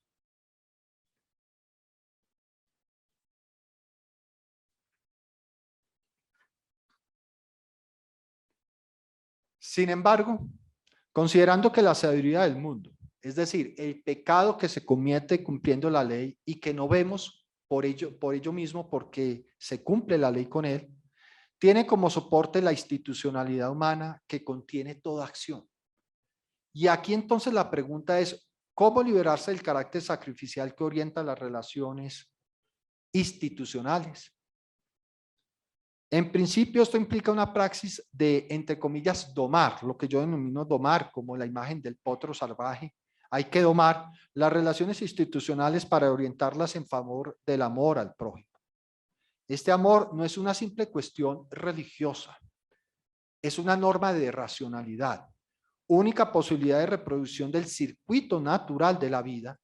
Sin embargo, considerando que la sabiduría del mundo, es decir, el pecado que se comete cumpliendo la ley y que no vemos por ello mismo porque se cumple la ley con él, tiene como soporte la institucionalidad humana que contiene toda acción. Y aquí entonces la pregunta es, ¿cómo liberarse del carácter sacrificial que orienta las relaciones institucionales? En principio, esto implica una praxis de, entre comillas, domar, lo que yo denomino domar, como la imagen del potro salvaje. Hay que domar las relaciones institucionales para orientarlas en favor del amor al prójimo. Este amor no es una simple cuestión religiosa, es una norma de racionalidad, única posibilidad de reproducción del circuito natural de la vida,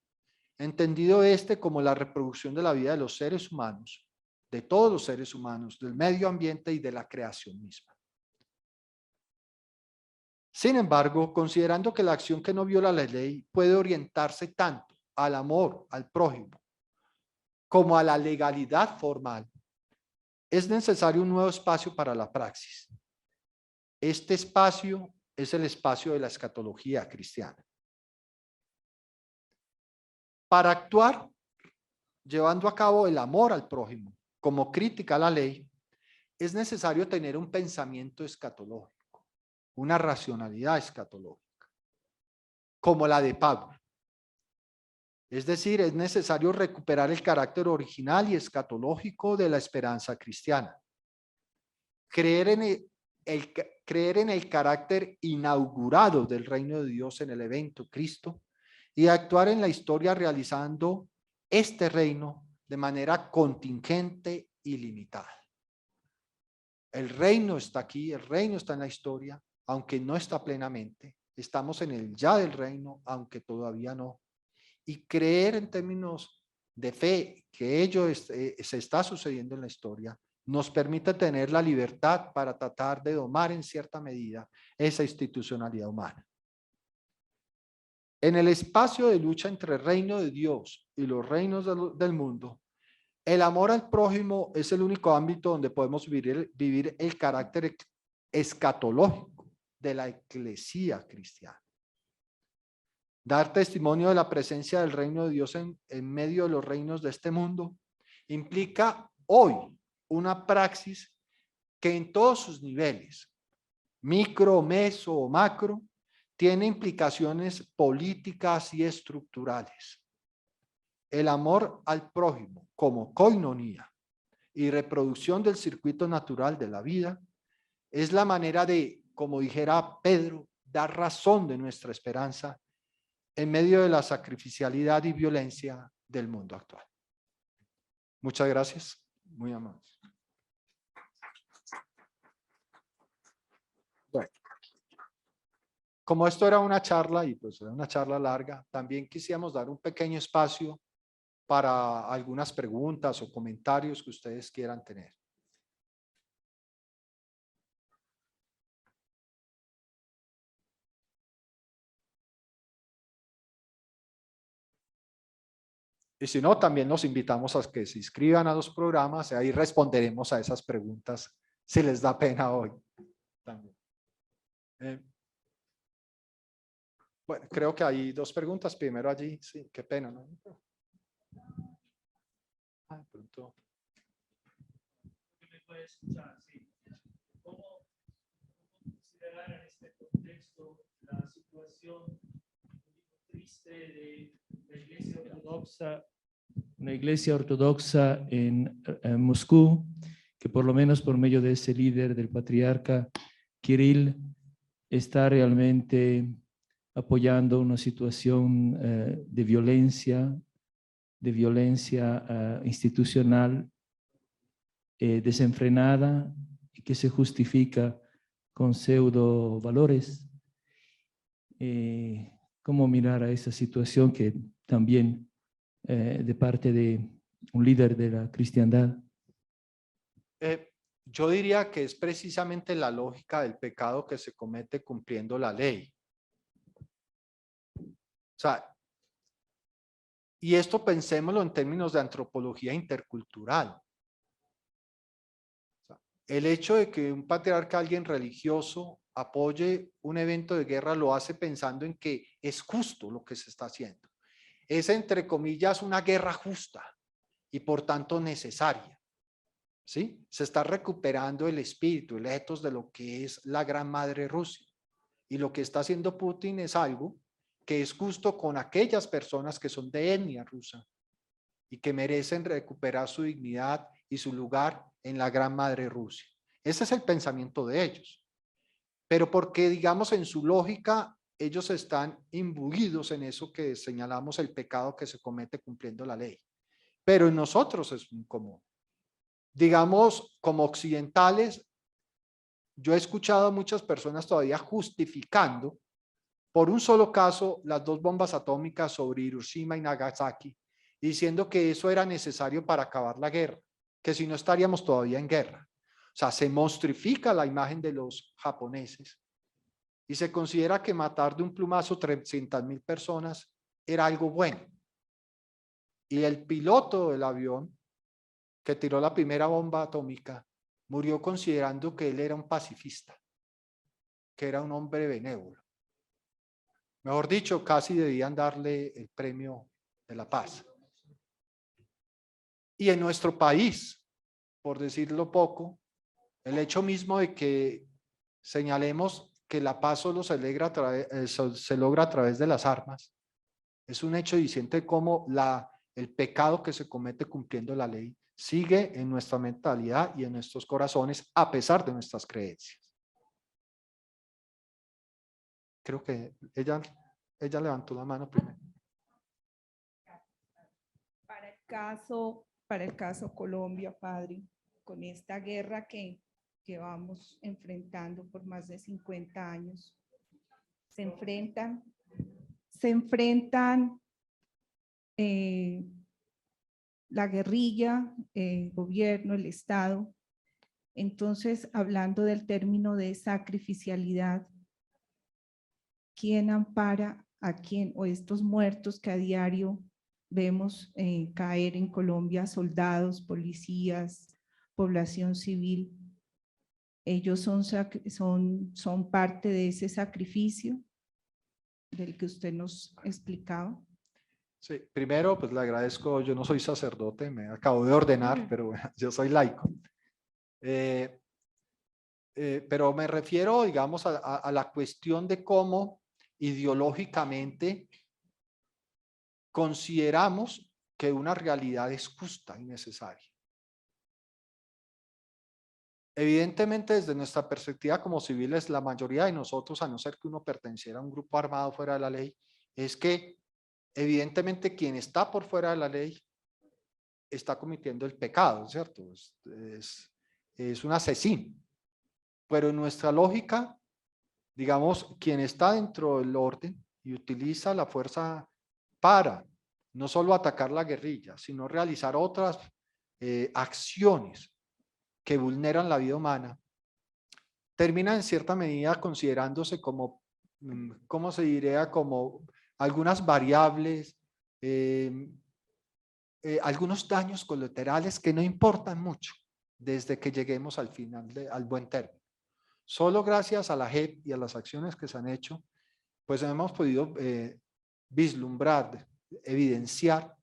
entendido como la reproducción de la vida de los seres humanos, de todos los seres humanos, del medio ambiente y de la creación misma. Sin embargo, considerando que la acción que no viola la ley puede orientarse tanto al amor al prójimo como a la legalidad formal, es necesario un nuevo espacio para la praxis. Este espacio es el espacio de la escatología cristiana. Para actuar, llevando a cabo el amor al prójimo como crítica a la ley, es necesario tener un pensamiento escatológico, una racionalidad escatológica, como la de Pablo. Es decir, es necesario recuperar el carácter original y escatológico de la esperanza cristiana. Creer en el carácter inaugurado del reino de Dios en el evento Cristo y actuar en la historia realizando este reino de manera contingente y limitada. El reino está aquí, el reino está en la historia, aunque no está plenamente. Estamos en el ya del reino, aunque todavía no. Y creer en términos de fe que ello se está sucediendo en la historia nos permite tener la libertad para tratar de domar en cierta medida esa institucionalidad humana. En el espacio de lucha entre el reino de Dios y los reinos del mundo, el amor al prójimo es el único ámbito donde podemos vivir el carácter escatológico de la eclesía cristiana. Dar testimonio de la presencia del reino de Dios en medio de los reinos de este mundo implica hoy una praxis que en todos sus niveles, micro, meso o macro, tiene implicaciones políticas y estructurales. El amor al prójimo como koinonía y reproducción del circuito natural de la vida es la manera de, como dijera Pedro, dar razón de nuestra esperanza en medio de la sacrificialidad y violencia del mundo actual. Muchas gracias. Muy amables. Bueno, como esto era una charla y pues era una charla larga, también quisiéramos dar un pequeño espacio para algunas preguntas o comentarios que ustedes quieran tener. Y si no, también los invitamos a que se inscriban a los programas y ahí responderemos a esas preguntas si les da pena hoy. También. Bueno, creo que hay dos preguntas. Primero allí, sí, qué pena, ¿no? Pronto. ¿Me puede escuchar? Sí. ¿Cómo considerar en este contexto la situación triste de la Iglesia Ortodoxa, una Iglesia Ortodoxa en Moscú, que por lo menos por medio de ese líder del patriarca Kirill está realmente apoyando una situación de violencia institucional desenfrenada y que se justifica con pseudo valores. ¿Cómo mirar a esa situación que también de parte de un líder de la cristiandad? Yo diría que es precisamente la lógica del pecado que se comete cumpliendo la ley. O sea, y esto pensémoslo en términos de antropología intercultural. O sea, el hecho de que un patriarca, alguien religioso, apoye un evento de guerra lo hace pensando en que es justo lo que se está haciendo. Es, entre comillas, una guerra justa y por tanto necesaria. ¿Sí? Se está recuperando el espíritu, el ethos de lo que es la gran madre Rusia. Y lo que está haciendo Putin es algo que es justo con aquellas personas que son de etnia rusa y que merecen recuperar su dignidad y su lugar en la gran madre Rusia. Ese es el pensamiento de ellos. Pero porque, digamos, en su lógica, ellos están imbuidos en eso que señalamos el pecado que se comete cumpliendo la ley. Pero en nosotros es muy común. Digamos, como occidentales, yo he escuchado a muchas personas todavía justificando por un solo caso las 2 bombas atómicas sobre Hiroshima y Nagasaki, diciendo que eso era necesario para acabar la guerra, que si no estaríamos todavía en guerra. O sea, se monstrifica la imagen de los japoneses y se considera que matar de un plumazo 300.000 personas era algo bueno. Y el piloto del avión que tiró la primera bomba atómica, murió considerando que él era un pacifista, que era un hombre benévolo. Mejor dicho, casi debían darle el premio de la paz. Y en nuestro país, por decirlo poco, el hecho mismo de que señalemos que la paz solo se logra a través de las armas, es un hecho diciente cómo el pecado que se comete cumpliendo la ley sigue en nuestra mentalidad y en nuestros corazones a pesar de nuestras creencias. Creo que ella levantó la mano primero. Para el caso Colombia, padre, con esta guerra que llevamos enfrentando por más de 50 años, se enfrentan la guerrilla, el gobierno, el Estado. Entonces, hablando del término de sacrificialidad, ¿quién ampara a quién o estos muertos que a diario vemos caer en Colombia, soldados, policías, población civil? Ellos son parte de ese sacrificio del que usted nos explicaba. Sí, primero, pues le agradezco, yo no soy sacerdote, me acabo de ordenar, pero yo soy laico. Pero me refiero, digamos, a la cuestión de cómo ideológicamente consideramos que una realidad es justa y necesaria. Evidentemente, desde nuestra perspectiva como civiles, la mayoría de nosotros, a no ser que uno perteneciera a un grupo armado fuera de la ley, es que evidentemente quien está por fuera de la ley está cometiendo el pecado, ¿cierto? Es un asesino. Pero en nuestra lógica, digamos, quien está dentro del orden y utiliza la fuerza para no solo atacar la guerrilla, sino realizar otras acciones que vulneran la vida humana, termina en cierta medida considerándose como, ¿cómo se diría? Como algunas variables, algunos daños colaterales que no importan mucho desde que lleguemos al final, al buen término. Solo gracias a la JEP y a las acciones que se han hecho, pues hemos podido vislumbrar, evidenciar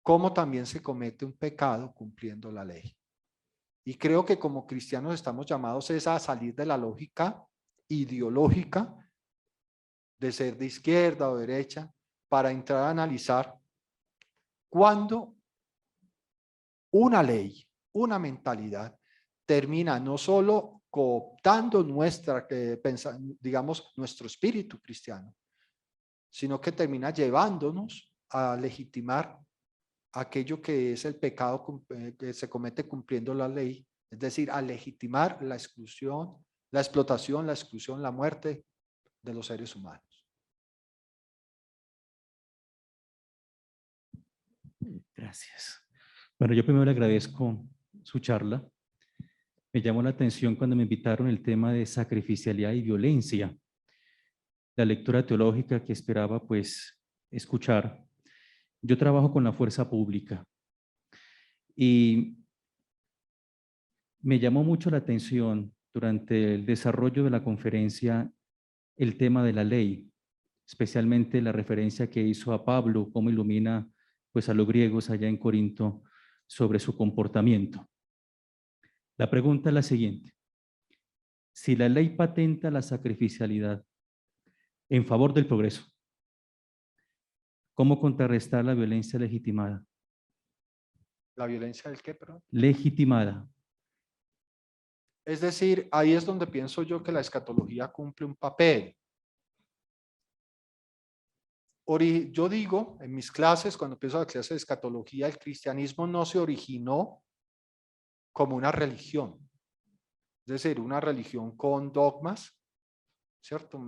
cómo también se comete un pecado cumpliendo la ley. Y creo que como cristianos estamos llamados a salir de la lógica ideológica de ser de izquierda o derecha para entrar a analizar cuándo una ley, una mentalidad termina no solo cooptando digamos, nuestro espíritu cristiano, sino que termina llevándonos a legitimar aquello que es el pecado que se comete cumpliendo la ley, es decir, a legitimar la exclusión, la explotación, la exclusión, la muerte de los seres humanos. Gracias. Bueno, yo primero le agradezco su charla. Me llamó la atención cuando me invitaron el tema de sacrificialidad y violencia. La lectura teológica que esperaba pues escuchar. Yo trabajo con la fuerza pública y me llamó mucho la atención durante el desarrollo de la conferencia el tema de la ley, especialmente la referencia que hizo a Pablo, cómo ilumina pues a los griegos allá en Corinto sobre su comportamiento. La pregunta es la siguiente: si la ley patenta la sacrificialidad en favor del progreso, ¿cómo contrarrestar la violencia legitimada? ¿La violencia del qué, perdón? Legitimada. Es decir, ahí es donde pienso yo que la escatología cumple un papel. Yo digo en mis clases, cuando empiezo la clase de escatología, el cristianismo no se originó como una religión. Es decir, una religión con dogmas, ¿cierto?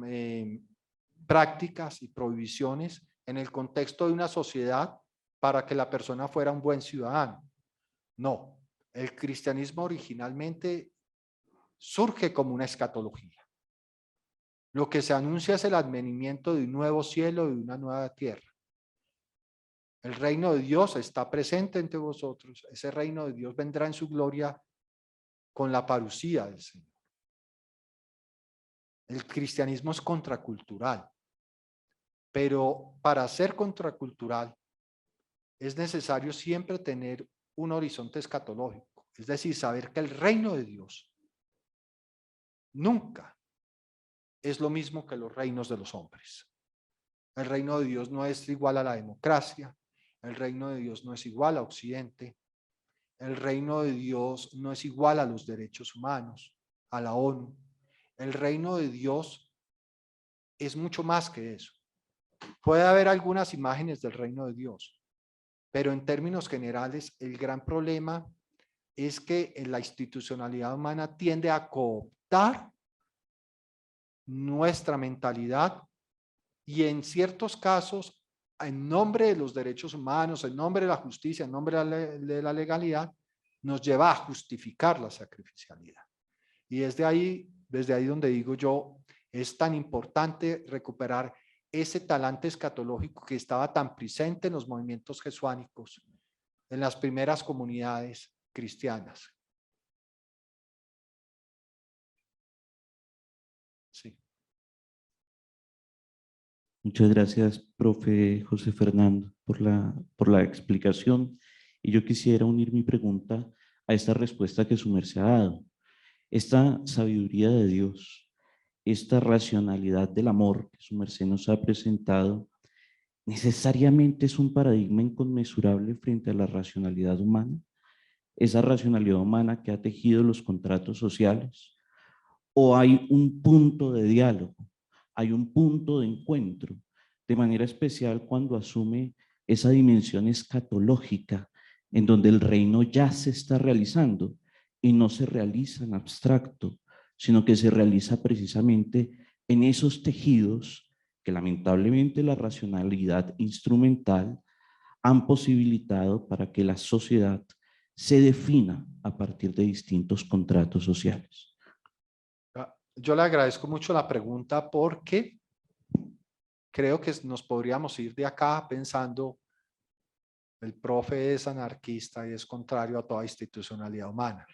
Prácticas y prohibiciones en el contexto de una sociedad para que la persona fuera un buen ciudadano. No, el cristianismo originalmente surge como una escatología. Lo que se anuncia es el advenimiento de un nuevo cielo y de una nueva tierra. El reino de Dios está presente entre vosotros. Ese reino de Dios vendrá en su gloria con la parusía del Señor. El cristianismo es contracultural, pero para ser contracultural es necesario siempre tener un horizonte escatológico, es decir, saber que el reino de Dios nunca es lo mismo que los reinos de los hombres. El reino de Dios no es igual a la democracia, el reino de Dios no es igual a Occidente, el reino de Dios no es igual a los derechos humanos, a la ONU. El reino de Dios es mucho más que eso. Puede haber algunas imágenes del reino de Dios, pero en términos generales el gran problema es que la institucionalidad humana tiende a cooptar nuestra mentalidad y en ciertos casos, en nombre de los derechos humanos, en nombre de la justicia, en nombre de la legalidad, nos lleva a justificar la sacrificialidad. Y desde ahí donde digo yo, es tan importante recuperar ese talante escatológico que estaba tan presente en los movimientos jesuánicos, en las primeras comunidades cristianas. Sí. Muchas gracias, profe José Fernando, por la explicación. Y yo quisiera unir mi pregunta a esta respuesta que su merced ha dado. Esta sabiduría de Dios, esta racionalidad del amor que su merced nos ha presentado, ¿necesariamente es un paradigma inconmensurable frente a la racionalidad humana? ¿Esa racionalidad humana que ha tejido los contratos sociales? ¿O hay un punto de diálogo? ¿Hay un punto de encuentro? De manera especial cuando asume esa dimensión escatológica en donde el reino ya se está realizando y no se realiza en abstracto, sino que se realiza precisamente en esos tejidos que lamentablemente la racionalidad instrumental han posibilitado para que la sociedad se defina a partir de distintos contratos sociales. Yo le agradezco mucho la pregunta porque creo que nos podríamos ir de acá pensando el profe es anarquista y es contrario a toda institucionalidad humana.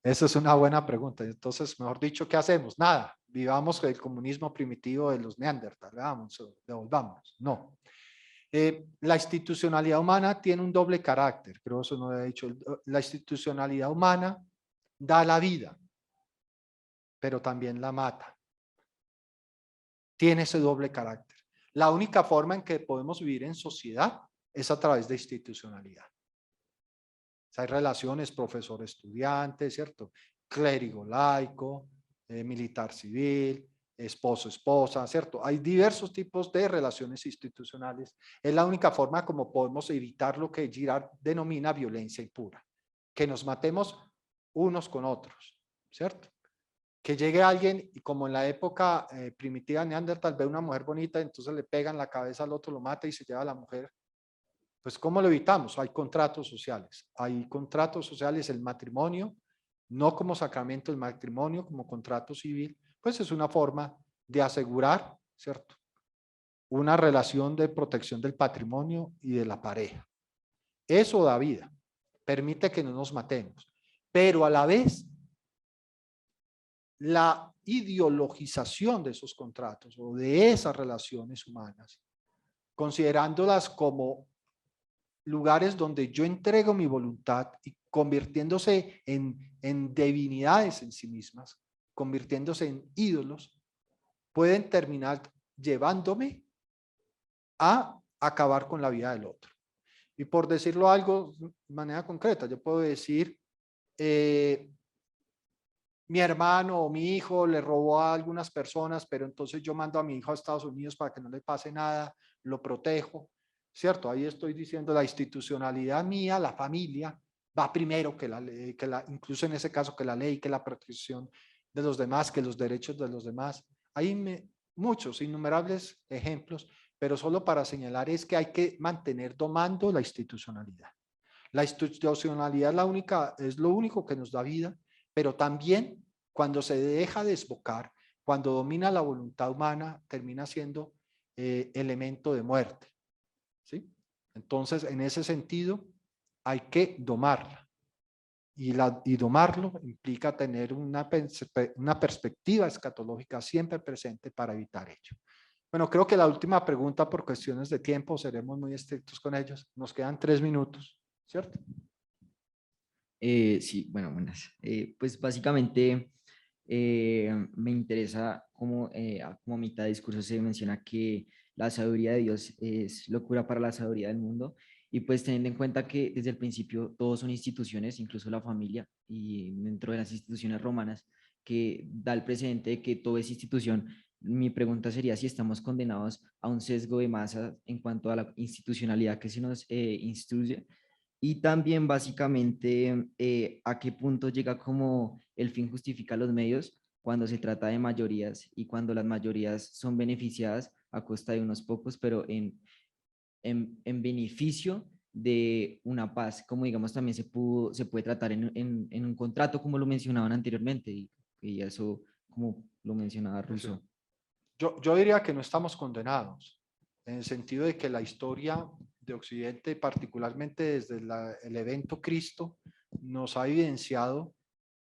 Esa es una buena pregunta. Entonces, mejor dicho, ¿qué hacemos? Nada. Vivamos el comunismo primitivo de los neandertales. Vamos, devolvamos. No. La institucionalidad humana tiene un doble carácter. Creo que eso no lo he dicho. La institucionalidad humana da la vida, pero también la mata. Tiene ese doble carácter. La única forma en que podemos vivir en sociedad es a través de institucionalidad. Hay relaciones profesor-estudiante, ¿cierto? Clérigo-laico, militar-civil, esposo-esposa, ¿cierto? Hay diversos tipos de relaciones institucionales. Es la única forma como podemos evitar lo que Girard denomina violencia impura, que nos matemos unos con otros, ¿cierto? que llegue alguien y como en la época primitiva neandertal ve una mujer bonita, entonces le pegan la cabeza al otro, lo mata y se lleva a la mujer. Pues ¿cómo lo evitamos? Hay contratos sociales. Hay contratos sociales, el matrimonio, no como sacramento, el matrimonio como contrato civil, pues es una forma de asegurar, ¿cierto?, una relación de protección del patrimonio y de la pareja. Eso da vida, permite que no nos matemos, pero a la vez la ideologización de esos contratos o de esas relaciones humanas, considerándolas como lugares donde yo entrego mi voluntad y convirtiéndose en divinidades en sí mismas, convirtiéndose en ídolos, pueden terminar llevándome a acabar con la vida del otro. Y por decirlo algo de manera concreta, yo puedo decir, mi hermano o mi hijo le robó a algunas personas, pero entonces yo mando a mi hijo a Estados Unidos para que no le pase nada, lo protejo, ¿cierto? Ahí estoy diciendo la institucionalidad mía, la familia, va primero que la ley, incluso en ese caso que la ley, que la protección de los demás, que los derechos de los demás. Hay muchos, innumerables ejemplos, pero solo para señalar es que hay que mantener domando la institucionalidad. La institucionalidad es lo único que nos da vida, pero también cuando se deja desbocar, cuando domina la voluntad humana, termina siendo elemento de muerte, ¿sí? Entonces, en ese sentido, hay que domarla. Y domarlo implica tener una perspectiva escatológica siempre presente para evitar ello. Bueno, creo que la última pregunta, por cuestiones de tiempo, seremos muy estrictos con ellos. Nos quedan 3 minutos, ¿cierto? Sí, bueno, buenas. Pues básicamente me interesa como a mitad de discurso se menciona que la sabiduría de Dios es locura para la sabiduría del mundo, y pues teniendo en cuenta que desde el principio todos son instituciones, incluso la familia, y dentro de las instituciones romanas, que da el precedente de que todo es institución. Mi pregunta sería si estamos condenados a un sesgo de masa en cuanto a la institucionalidad que se nos instruye. Y también básicamente a qué punto llega como el fin justifica los medios cuando se trata de mayorías y cuando las mayorías son beneficiadas a costa de unos pocos, pero en beneficio de una paz, como digamos también se puede tratar en un contrato, como lo mencionaban anteriormente, y eso como lo mencionaba Rousseau. Yo diría que no estamos condenados, en el sentido de que la historia de Occidente, particularmente desde el evento Cristo, nos ha evidenciado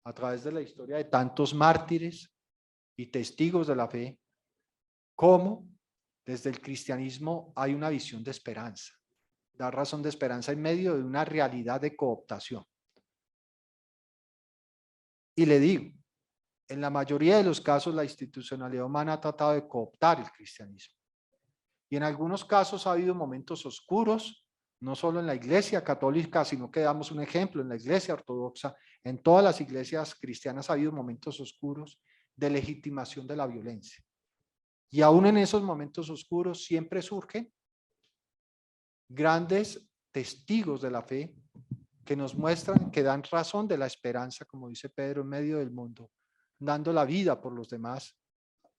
a través de la historia de tantos mártires y testigos de la fe, cómo desde el cristianismo hay una visión de esperanza, da razón de esperanza en medio de una realidad de cooptación. Y le digo, en la mayoría de los casos la institucionalidad humana ha tratado de cooptar el cristianismo. Y en algunos casos ha habido momentos oscuros, no solo en la iglesia católica, sino que damos un ejemplo, en la iglesia ortodoxa, en todas las iglesias cristianas ha habido momentos oscuros de legitimación de la violencia. Y aún en esos momentos oscuros siempre surgen grandes testigos de la fe que nos muestran, que dan razón de la esperanza, como dice Pedro, en medio del mundo, dando la vida por los demás,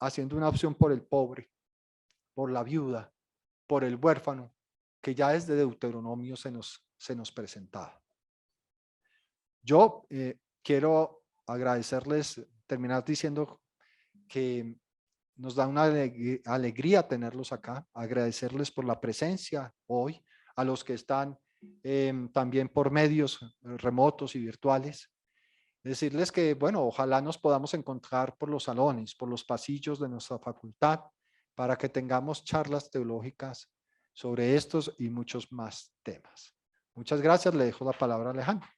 haciendo una opción por el pobre, por la viuda, por el huérfano, que ya desde Deuteronomio se nos presentaba. Yo quiero agradecerles, terminar diciendo que nos da una alegría tenerlos acá, agradecerles por la presencia hoy, a los que están también por medios remotos y virtuales. Decirles que, bueno, ojalá nos podamos encontrar por los salones, por los pasillos de nuestra facultad, para que tengamos charlas teológicas sobre estos y muchos más temas. Muchas gracias. Le dejo la palabra a Alejandro.